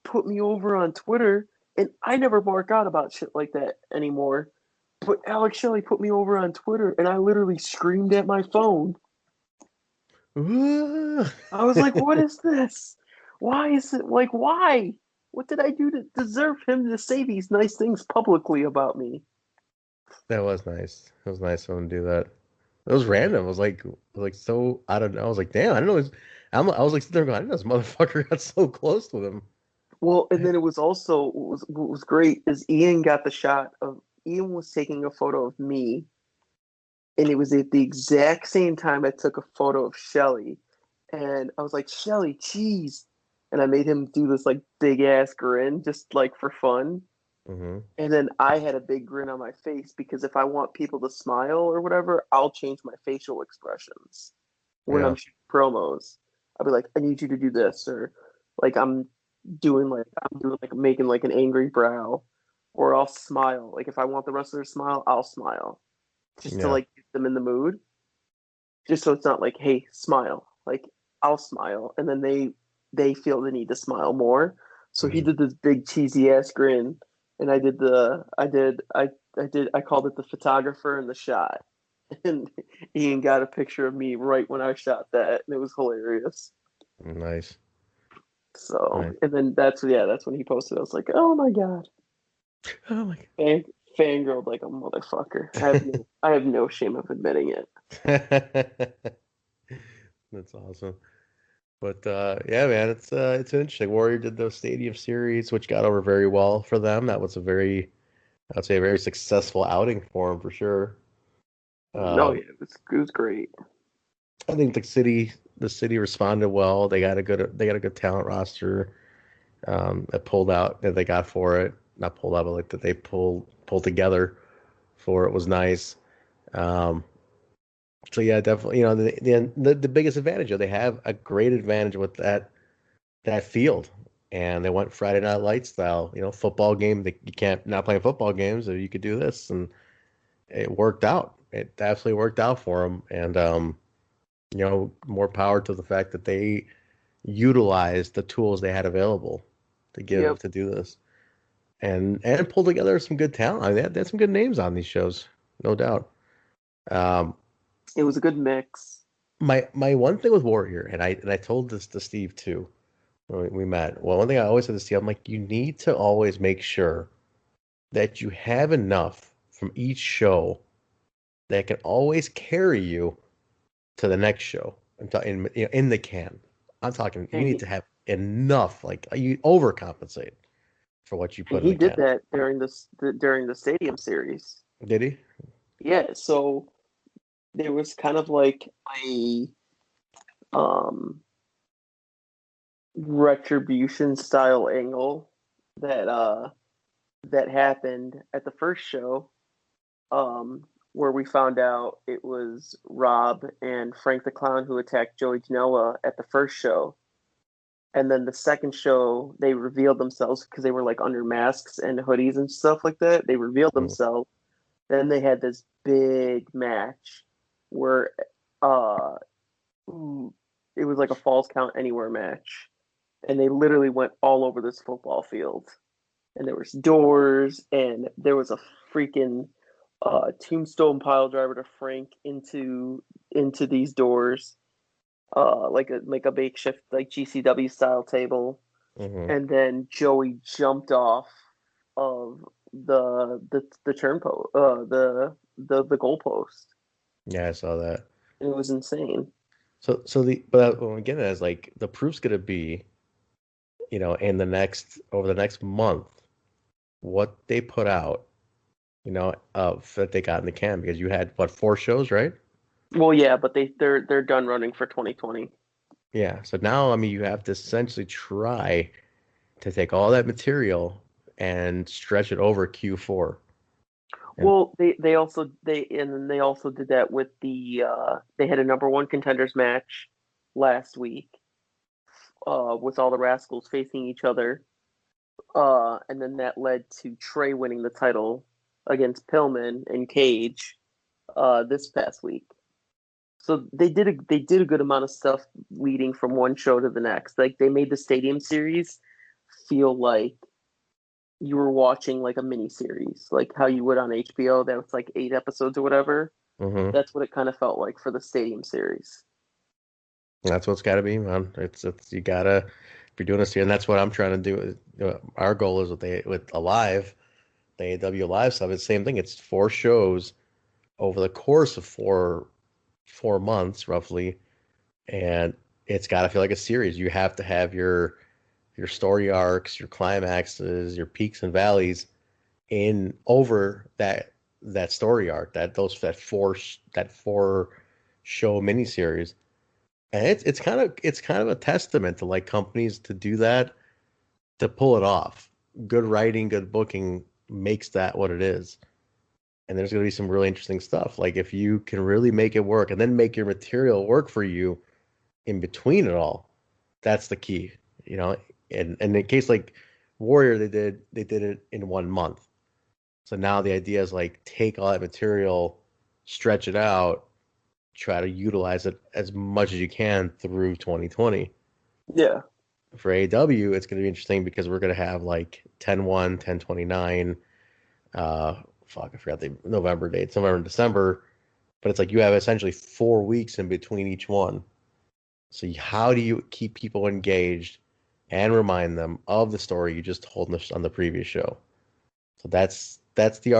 put me over on Twitter, and I never mark out about shit like that anymore. But Alex Shelley put me over on Twitter, and I literally screamed at my phone. Ooh. I was like, "What is this? Why is it like why? What did I do to deserve him to say these nice things publicly about me?" That was nice. It was nice of him to do that. It was random. It was like so I don't know. I was like, damn, I didn't know. I was like sitting there going, I didn't know this motherfucker got so close with him. Well, and then it was also what was great is Ian got the shot of Ian was taking a photo of me, and it was at the exact same time I took a photo of Shelly, and I was like, Shelly, cheese, and I made him do this like big ass grin just like for fun, Hmm. and then I had a big grin on my face because if I want people to smile or whatever, I'll change my facial expressions when Yeah. I'm shooting promos. I'll be like, I need you to do this, or like I'm doing like making like an angry brow, or I'll smile. Like if I want the wrestler to smile, I'll smile just to Yeah. like get them in the mood. Just so it's not like, hey, smile. Like I'll smile, and then they feel the need to smile more. So he Hmm. did this big cheesy ass grin, and I called it the photographer and the shot, and Ian got a picture of me right when I shot that, and it was hilarious. Nice. So, Nice. and then that's when he posted. I was like, oh my god, Oh my fan fangirled like a motherfucker. I have no shame of admitting it. God. That's awesome. But yeah, man, it's interesting. Warrior did the Stadium Series, which got over very well for them. That was I'd say a very successful outing for them for sure. No, Uh, yeah, it was great. I think the city responded well. They got a good talent roster that pulled out that they got for it. Not pulled out, but like that they pulled together for it was nice. Um, So yeah, definitely. You know, the biggest advantage, they have a great advantage with that field, and they went Friday Night Lights style. You know, football game. You can't not playing football games, so you could do this, and it worked out. It absolutely worked out for them, and you know, more power to the fact that they utilized the tools they had available Yep. to do this, and pull together some good talent. I mean, they had some good names on these shows, no doubt. Um, It was a good mix. my one thing with Warrior, and I told this to Steve too when we met. Well, one thing I always said to Steve, I'm like, you need to always make sure that you have enough from each show that can always carry you to the next show. In the can. I'm talking. You And need he to have enough. Like you overcompensate for what you and put in he the did can. that during the stadium series. Did he? Yeah, so there was kind of like a um retribution style angle that that happened at the first show, where we found out it was Rob and Frank the Clown who attacked Joey Janela at the first show. And then the second show, they revealed themselves because they were like under masks and hoodies and stuff like that. They revealed Mm. themselves. Then they had this big match where uh it was like a falls count anywhere match. And they literally went all over this football field. And there was doors and there was a freaking tombstone pile driver to Frank into these doors, like a makeshift like GCW style table, Hmm. and then Joey jumped off of the turnpost, the goalpost. Yeah, I saw that. It was insane. But what I'm getting at is like the proof's gonna be, in the next over the next month, what they put out, of that they got in the can because you had what 4 shows, right? Well, yeah, but they're done running for 2020. Yeah. So now, I mean, you have to essentially try to take all that material and stretch it over Q4. And Well, they also did that with they had a number one contenders match last week, with all the Rascals facing each other, and then that led to Trey winning the title against Pillman and Cage this past week. So they did a good amount of stuff leading from one show to the next. Like they made the Stadium series feel like you were watching like a mini series, like how you would on HBO. That was like 8 episodes or whatever. mhm, That's what it kind of felt like for the Stadium series. that's what's got to be, man. It's you gotta if you're doing this here, and that's what I'm trying to do. Our goal is with Alive, the AAW Live stuff. It's the same thing. It's 4 shows over the course of four months roughly, and it's got to feel like a series. You have to have your story arcs, your climaxes, your peaks and valleys in over that story arc, that four show miniseries. And it's kind of a testament to like companies to do that, to pull it off. Good writing, good booking makes that what it is. And there's going to be some really interesting stuff. Like if you can really make it work and then make your material work for you in between it all, that's the key, you know. And in a case like Warrior, they did it in 1 month. So now the idea is like take all that material, stretch it out, try to utilize it as much as you can through 2020. Yeah. For AW, it's going to be interesting because we're going to have like 10/1, 10/29, fuck, I forgot the November dates, November and December, but it's like you have essentially 4 weeks in between each one. So how do you keep people engaged and remind them of the story you just told on the previous show? So that's the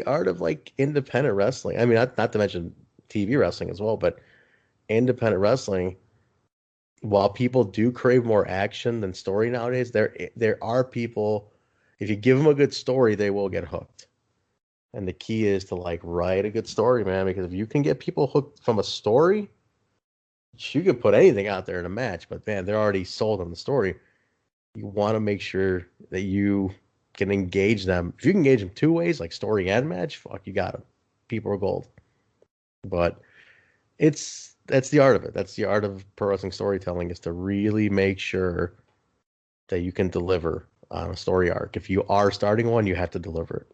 art of like independent wrestling. I mean, not to mention TV wrestling as well, but independent wrestling. While people do crave more action than story nowadays, there are people. If you give them a good story, they will get hooked. And the key is to like write a good story, man. Because if you can get people hooked from a story, you can put anything out there in a match. But man, they're already sold on the story. You want to make sure that you can engage them. If you can engage them 2 ways, like story and match, fuck, you got them. People are gold. But That's the art of it. That's the art of pro wrestling storytelling is to really make sure that you can deliver on a story arc. If you are starting one, you have to deliver it.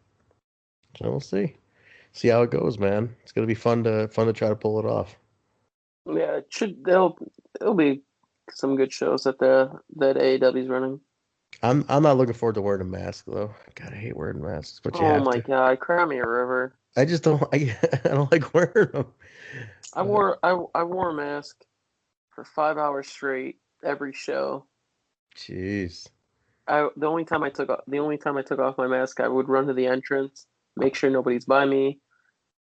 So we'll see. See how it goes, man. It's gonna be fun to try to pull it off. Yeah, it should. There'll be some good shows that AEW's running. I'm not looking forward to wearing a mask though. God, I hate wearing masks, but you Oh have my to. God, cry me a river. I just don't. I don't like wearing them. I wore a mask for 5 hours straight every show. Jeez. The only time I took off my mask, I would run to the entrance, make sure nobody's by me,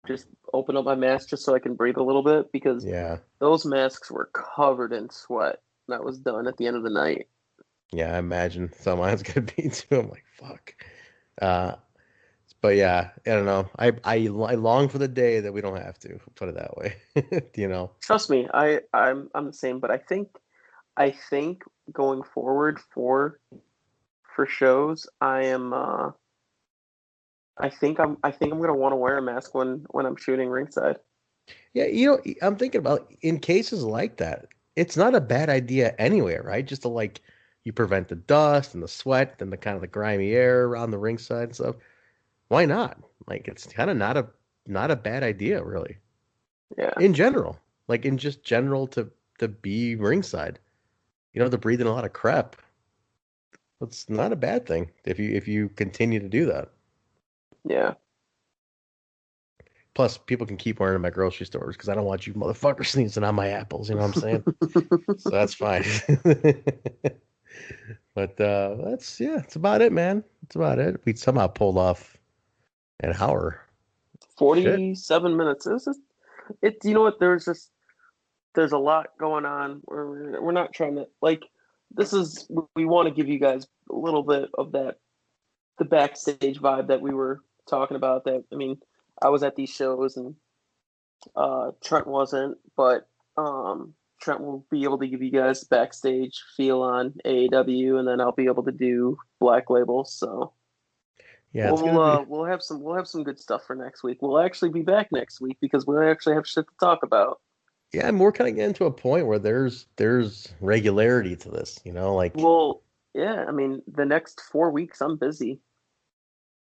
just open up my mask just so I can breathe a little bit because Yeah. those masks were covered in sweat. That was done at the end of the night. Yeah. I imagine someone's gonna be too. I'm like, fuck. Uh, but yeah, I don't know. I long for the day that we don't have to put it that way. You know. Trust me, I'm the same, but I think going forward for shows, I think I'm gonna want to wear a mask when I'm shooting ringside. Yeah, I'm thinking about in cases like that, it's not a bad idea anyway, right? Just to like you prevent the dust and the sweat and the kind of the grimy air around the ringside and stuff. Why not? Like it's kind of not a bad idea, really. Yeah, In general, like in just general to be ringside. You don't have to breathe in a lot of crap. It's not a bad thing if you continue to do that. yeah. Plus, people can keep wearing them at grocery stores because I don't want you motherfuckers sneezing on my apples. You know what I'm saying? So that's fine. But that's about it, man. That's about it. We somehow pulled off an hour. Shit. 47 minutes. You know what? There's a lot going on. We're not trying to like. This is we want to give you guys a little bit of the backstage vibe that we were talking about. That I mean, I was at these shows and Trent wasn't, but Trent will be able to give you guys backstage feel on AAW, and then I'll be able to do Black Label. So Yeah, it's gonna be. we'll have some good stuff for next week. We'll actually be back next week because we actually have shit to talk about. Yeah, and we're kind of getting to a point where there's regularity to this. Like Well, yeah, I mean the next 4 weeks I'm busy.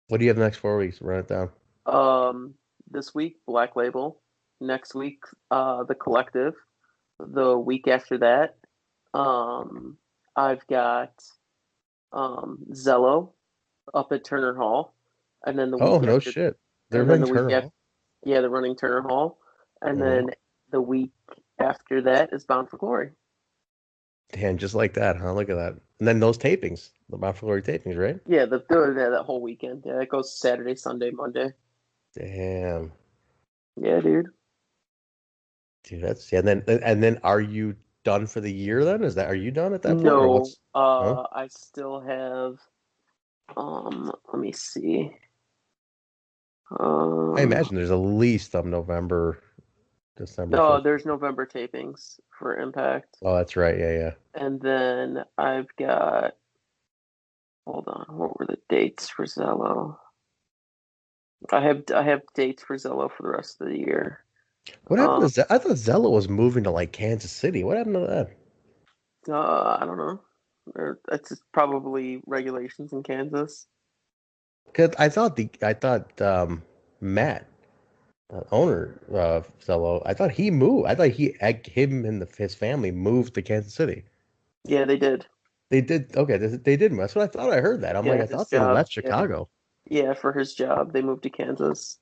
what do you have the next 4 weeks? Run it down. Um, this week Black Label, next week the Collective, the week after that um I've got Zelo up at Turner Hall, and then the Oh, week no after, shit. They're and then running the week Turner after, Hall. yeah, they're running Turner Hall, and Oh, then the week after that is Bound for Glory. damn, just like that, huh? Look at that. And then those tapings, the Bound for Glory tapings, right? Yeah, that whole weekend. Yeah, it goes Saturday, Sunday, Monday. Damn, Yeah, dude. dude, that's yeah. And then are you done for the year? Then are you done at that point, or No, what's? No, I still have. Let me see. I Uh, imagine there's at least some November, December no, stuff. there's November tapings for Impact, Oh, that's right. Yeah, yeah. and then I've got. Hold on, what were the dates for Zello? I have dates for Zello for the rest of the year. What happened to Uh, I thought Zella was moving to like Kansas City. What happened to that? I don't know. That's just probably regulations in Kansas. 'Cause I thought Matt, owner of Zello, I thought he moved. I thought him and his family moved to Kansas City. Yeah, they did. They did. Okay, they did. That's what I thought. I heard that. I'm like, Yeah, I his thought they job. left Chicago. Yeah, for his job, they moved to Kansas.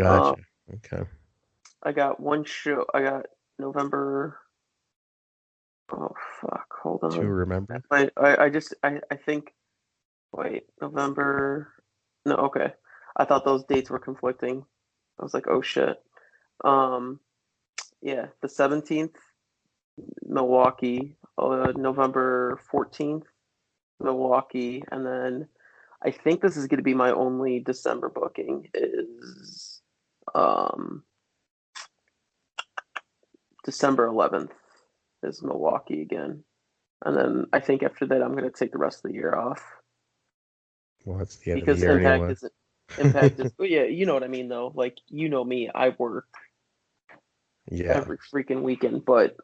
Um, Gotcha. Okay. I got one show. I got November. Oh fuck! Hold To on. remember. I think. Wait, November. No, okay. I thought those dates were conflicting. I was like, oh shit. Um, yeah, the 17th, Milwaukee. November 14th, Milwaukee, and then I think this is going to be my only December booking is um, December 11th is Milwaukee again. And then I think after that I'm going to take the rest of the year off Well, it's the end of the because year anyway. Impact is oh yeah, you know what I mean though. Like you know me, I work. Yeah. every freaking weekend. But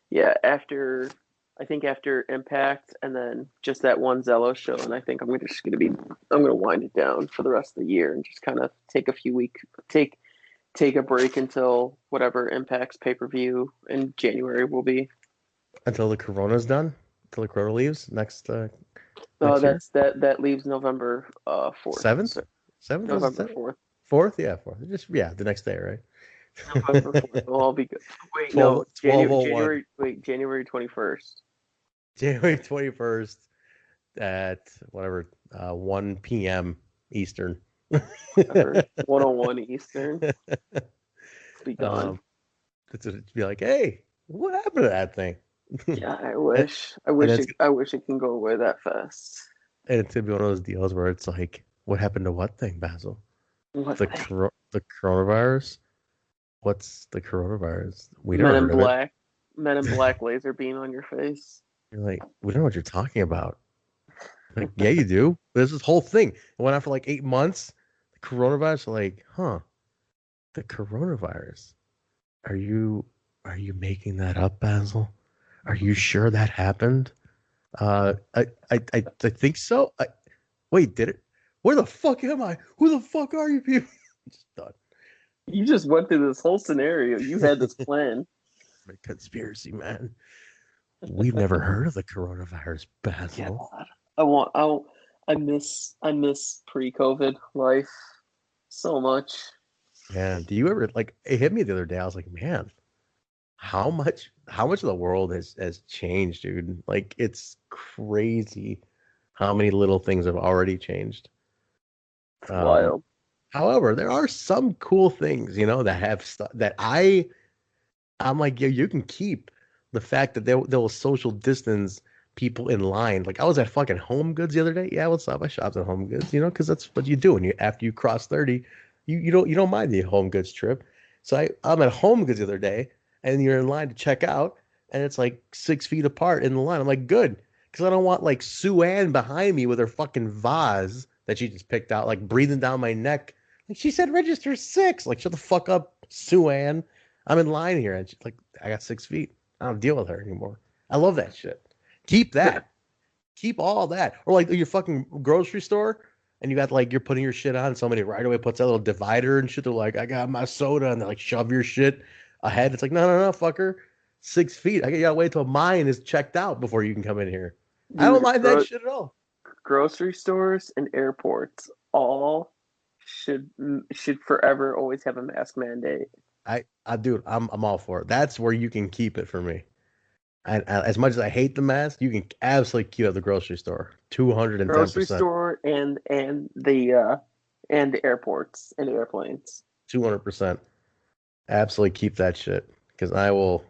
yeah, I think after Impact and then just that one Zelo show, and I think I'm gonna wind it down for the rest of the year and just kind of take a few week take a break until whatever Impact's pay per view in January will be. Until the Corona's done, until the Corona leaves No, next year. that leaves November 4th. Seventh, So seventh was November it? 4th. Fourth, yeah, fourth. Just the next day, November right? 4th. We'll all be good. Wait, no, 12:01. January 21st. January 21st at whatever 1 p.m. Eastern. Whatever. 101 Eastern. Be gone. um, to be like, hey, what happened to that thing? Yeah, I and, wish. and it's I wish it can go away that fast. and it's gonna be one of those deals where it's like, what happened to what thing, Basil? What The coronavirus? What's the coronavirus? We never Men in heard of it. Black. Men in Black laser beam on your face. You're like, we don't know what you're talking about. Like, yeah, you do. There's this whole thing. It went on for like 8 months. The coronavirus, like, the coronavirus. Are you making that up, Basil? Are you sure that happened? I think so. Wait, did it? Where the fuck am I? Who the fuck are you people? Just done. You just went through this whole scenario. You had this plan. Conspiracy, man. We've never heard of the coronavirus, Basil. God. I miss pre-COVID life so much. Man, do you ever like it hit me the other day? I was like, man, how much of the world has changed, dude? Like it's crazy how many little things have already changed. Um, Wild. however, there are some cool things, that have that I'm like, yeah, you can keep the fact that there will social distance people in line. Like I was at fucking Home Goods the other day. Yeah, what's up? I shopped at Home Goods, because that's what you do. And after you cross 30, you don't mind the Home Goods trip. So I'm at Home Goods the other day, and you're in line to check out, and it's like 6 feet apart in the line. I'm like, good, because I don't want like Sue Ann behind me with her fucking vase that she just picked out, like breathing down my neck. Like she said, register 6. Like shut the fuck up, Sue Ann. I'm in line here, and she's like, I got 6 feet. I don't deal with her anymore. I love that shit. Keep that. Keep all that. Or like your fucking grocery store, and you got like you're putting your shit on. Somebody right away puts that little divider and shit. They're like, I got my soda, and they like shove your shit ahead. It's like, no, fucker. 6 feet. I gotta wait till mine is checked out before you can come in here. I don't Dude, mind that shit at all. grocery stores and airports all should forever always have a mask mandate. Dude, I'm all for it. That's where you can keep it for me. And as much as I hate the mask, you can absolutely keep it at the grocery store. Grocery 210%. store and the airports and airplanes. 200%. Absolutely keep that shit because I will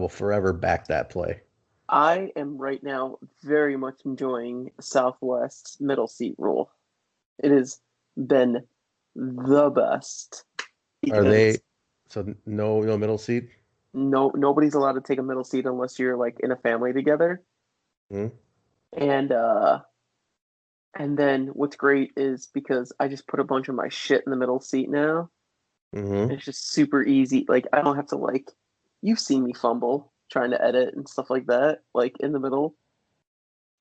forever back that play. I am right now very much enjoying Southwest's middle seat rule. It has been the best Are they because so no middle seat? nobody's allowed to take a middle seat unless you're like in a family together. Hmm? And then what's great is because I just put a bunch of my shit in the middle seat now. Mm-hmm. It's just super easy. Like I don't have to like you've seen me fumble trying to edit and stuff like that, like in the middle,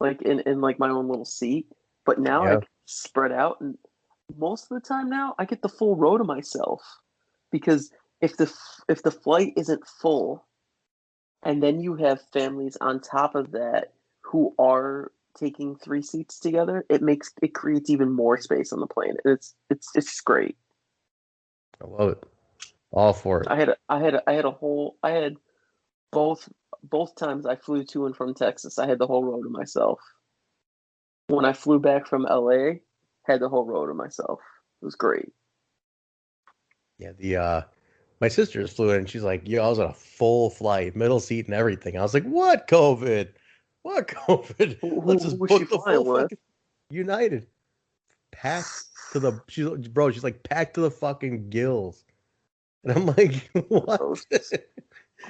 like in like my own little seat. But now I Yeah. can spread out and most of the time now I get the full row to myself because if the flight isn't full and then you have families on top of that who are taking 3 seats together, it creates even more space on the plane. It's just great. I love it. All for it. I had both both times I flew to and from Texas. I had the whole row to myself. When I flew back from LA, had the whole row to myself. It was great. Yeah, the my sister just flew in and she's like, yo, I was on a full flight, middle seat and everything. I was like, what COVID? What COVID? Let's Who just was she book the flying full with? fucking United. Packed to the she's like packed to the fucking gills. And I'm like, what? Gross.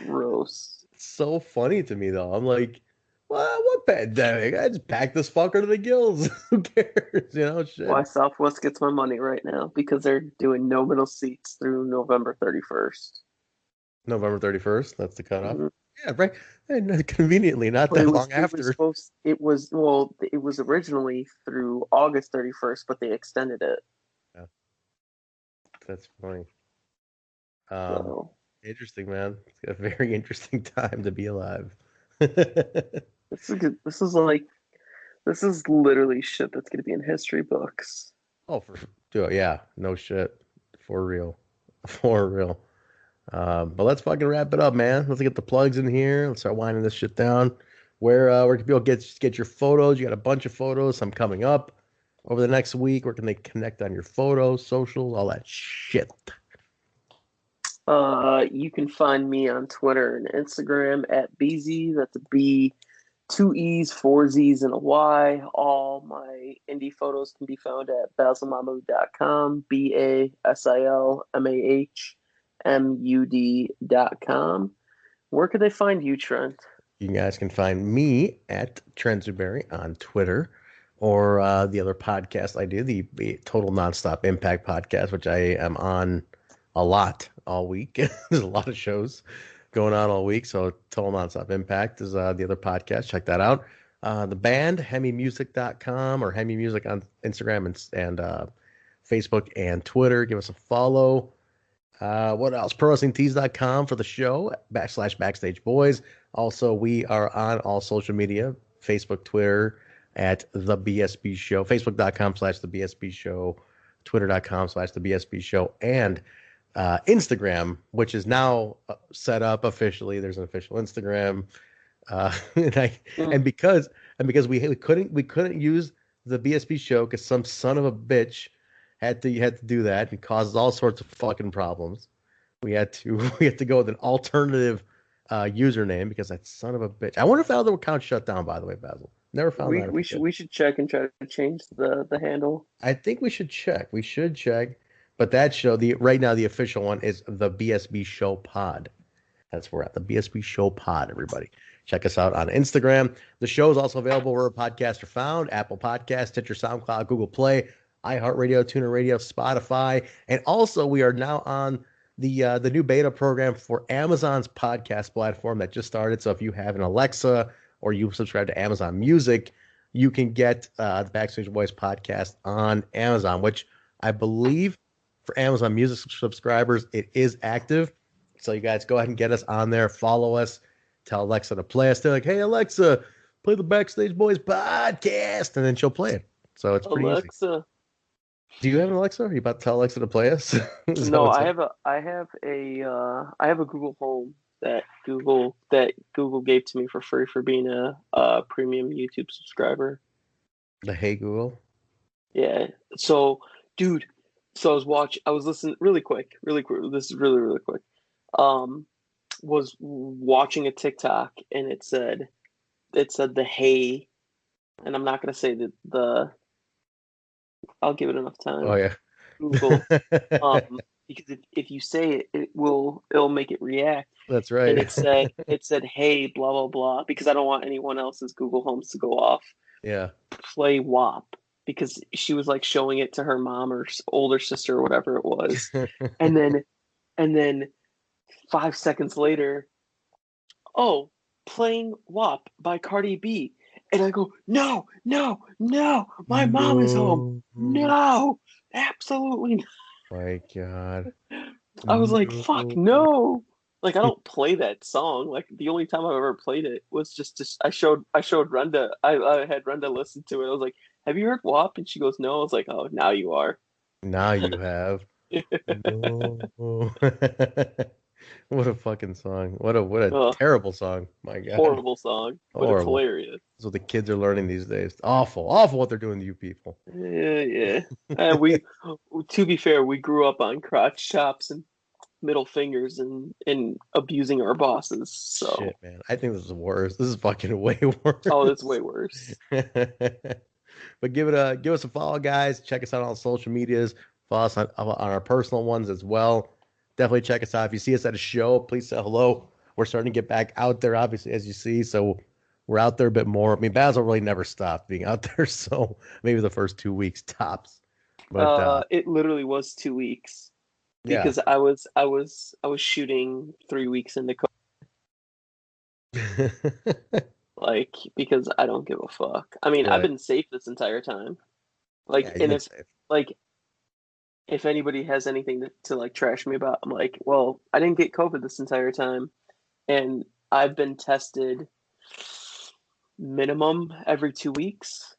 Gross. It's so funny to me though. I'm like, what pandemic? I just packed this fucker to the gills. Who cares? Why Shit. Southwest gets my money right now because they're doing no middle seats through November 31st. November 31st. That's the cutoff. Mhm. Yeah, right. And conveniently, not But that long after. it was originally through August 31st, but they extended it. Yeah, that's funny. Um, So Interesting, man. It's a very interesting time to be alive. this is like this is literally shit that's gonna be in history books. Oh, dude, yeah, no shit, for real, for real. But let's fucking wrap it up, man. Let's get the plugs in here. Let's start winding this shit down. Where can people get your photos? You got a bunch of photos. Some coming up over the next week. Where can they connect on your photos, socials, all that shit? You can find me on Twitter and Instagram at BZ. That's a B, two E's, four Z's, and a Y. All my indie photos can be found at basilmahmood.com, BASILMAHMUD.com. Where could they find you, Trent? You guys can find me at Trent Zuberi on Twitter, or the other podcast I do, the Total Nonstop Impact podcast, which I am on a lot all week. There's a lot of shows going on all week. So Total Nonstop Impact is the other podcast. Check that out. The band, HEMImusic.com or HEMI Music on Instagram and Facebook and Twitter. Give us a follow. What else? ProWrestlingTees.com for the show, /Backstage Boys. Also, we are on all social media, Facebook, Twitter, at The BSB Show, Facebook.com/The BSB Show, Twitter.com/The BSB Show, and Instagram, which is now set up officially. There's an official Instagram. And I Mm. and because we couldn't use the BSB Show because some son of a bitch had to do that and causes all sorts of fucking problems. We had to we had to go with an alternative username because that son of a bitch. I wonder if that other account shut down. By the way, Basil, never found that. If it did. We should check and try to change the handle. I think we should check. We should check. But that show, the right now the official one is the BSB Show Pod. That's where we're at, the BSB Show Pod. Everybody, check us out on Instagram. The show is also available where podcasts are found: Apple Podcasts, Stitcher, SoundCloud, Google Play, iHeartRadio, Tuner Radio, Spotify, and also we are now on the new beta program for Amazon's podcast platform that just started. So if you have an Alexa or you subscribe to Amazon Music, you can get the Backstage Boys podcast on Amazon, which I believe for Amazon Music subscribers, it is active. So you guys go ahead and get us on there. Follow us. Tell Alexa to play us. They're like, hey, Alexa, play the Backstage Boys podcast. And then she'll play it. So it's pretty easy. Alexa. Do you have an Alexa? Are you about to tell Alexa to play us? No, I have a Google Home that Google gave to me for free for being a premium YouTube subscriber. The Hey Google? Yeah. So, dude, I was listening really quick. This is really quick. Was watching a TikTok and it said the hey, and I'm not gonna say the I'll give it enough time. Oh yeah. Google. Because if you say it, it'll make it react. That's right. And it said hey, blah blah blah, because I don't want anyone else's Google Homes to go off. Yeah. Play WAP, because she was like showing it to her mom or older sister or whatever it was. and then 5 seconds later, oh, playing WAP by Cardi B. And I go, no, my mom is home. No, absolutely not. My God. I was like, fuck no. Like, I don't play that song. Like, the only time I've ever played it was just I showed Renda. I had Renda listen to it. I was like, have you heard WAP? And she goes, no. I was like, oh, now you are. Now you have. No. What a fucking song. What a terrible song. My God. Horrible song. But it's hilarious. That's what the kids are learning these days. Awful what they're doing to you people. Yeah. To be fair, we grew up on crotch chops and middle fingers and abusing our bosses. So shit, man. I think this is worse. This is fucking way worse. Oh, it's way worse. But give us a follow, guys. Check us out on social medias. Follow us on our personal ones as well. Definitely check us out. If you see us at a show, please say hello. We're starting to get back out there, obviously, as you see. So we're out there a bit more. I mean, Basil really never stopped being out there. So maybe the first 2 weeks tops. But it literally was 2 weeks. Yeah. because I was shooting 3 weeks into like because I don't give a fuck. I mean, I've Right. been safe this entire time. Yeah, Like, you've and been if safe. like if anybody has anything to like trash me about, I'm like, well, I didn't get COVID this entire time, and I've been tested minimum every 2 weeks.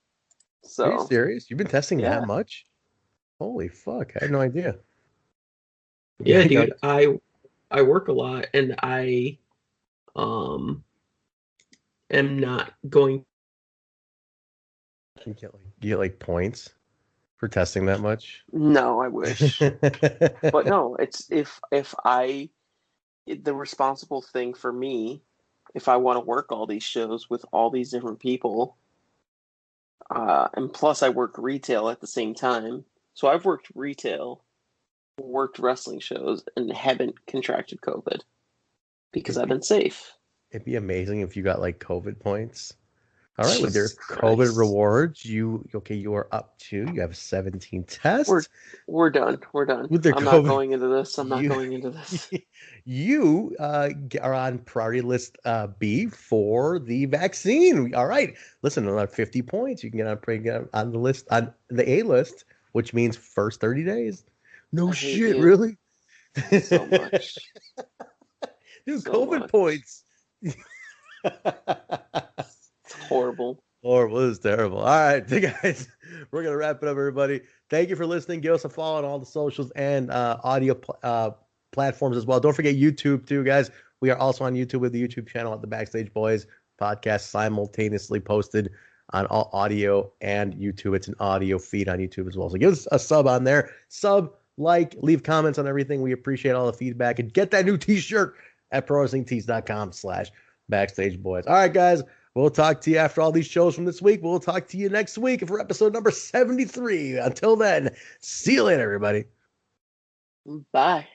Are you So serious? You've been testing that yeah, much? Holy fuck! I had no idea. yeah, Yeah, dude. I work a lot, and I um am not going. you get like points for testing that much. No, I wish, but no. It's if I the responsible thing for me, if I want to work all these shows with all these different people, and plus I work retail at the same time. So I've worked retail, worked wrestling shows, and haven't contracted COVID because It'd I've be been safe. it'd be amazing if you got like COVID points. All right, with Jesus your COVID Christ. rewards, you are up to you have 17 We're tests. we're done. We're done. With their I'm not COVID, going into this. I'm not you going into this. you are on priority list B for the vaccine. All right, listen, another 50 points. You can get on the list on the A list, which means first 30 days. No I hate shit, you really? so much. Dude, So COVID much. points. It's horrible. Horrible. This is terrible. All right, guys, we're gonna wrap it up, everybody. Thank you for listening. Give us a follow on all the socials and audio platforms as well. Don't forget YouTube too, guys. We are also on YouTube with the YouTube channel at the Backstage Boys podcast, simultaneously posted on all audio and YouTube. It's an audio feed on YouTube as well. So give us a sub on there. Sub, like, leave comments on everything. We appreciate all the feedback, and get that new T-shirt at prowrestlingtees.com/Backstage Boys. All right, guys. We'll talk to you after all these shows from this week. We'll talk to you next week for episode number 73. Until then, see you later, everybody. Bye.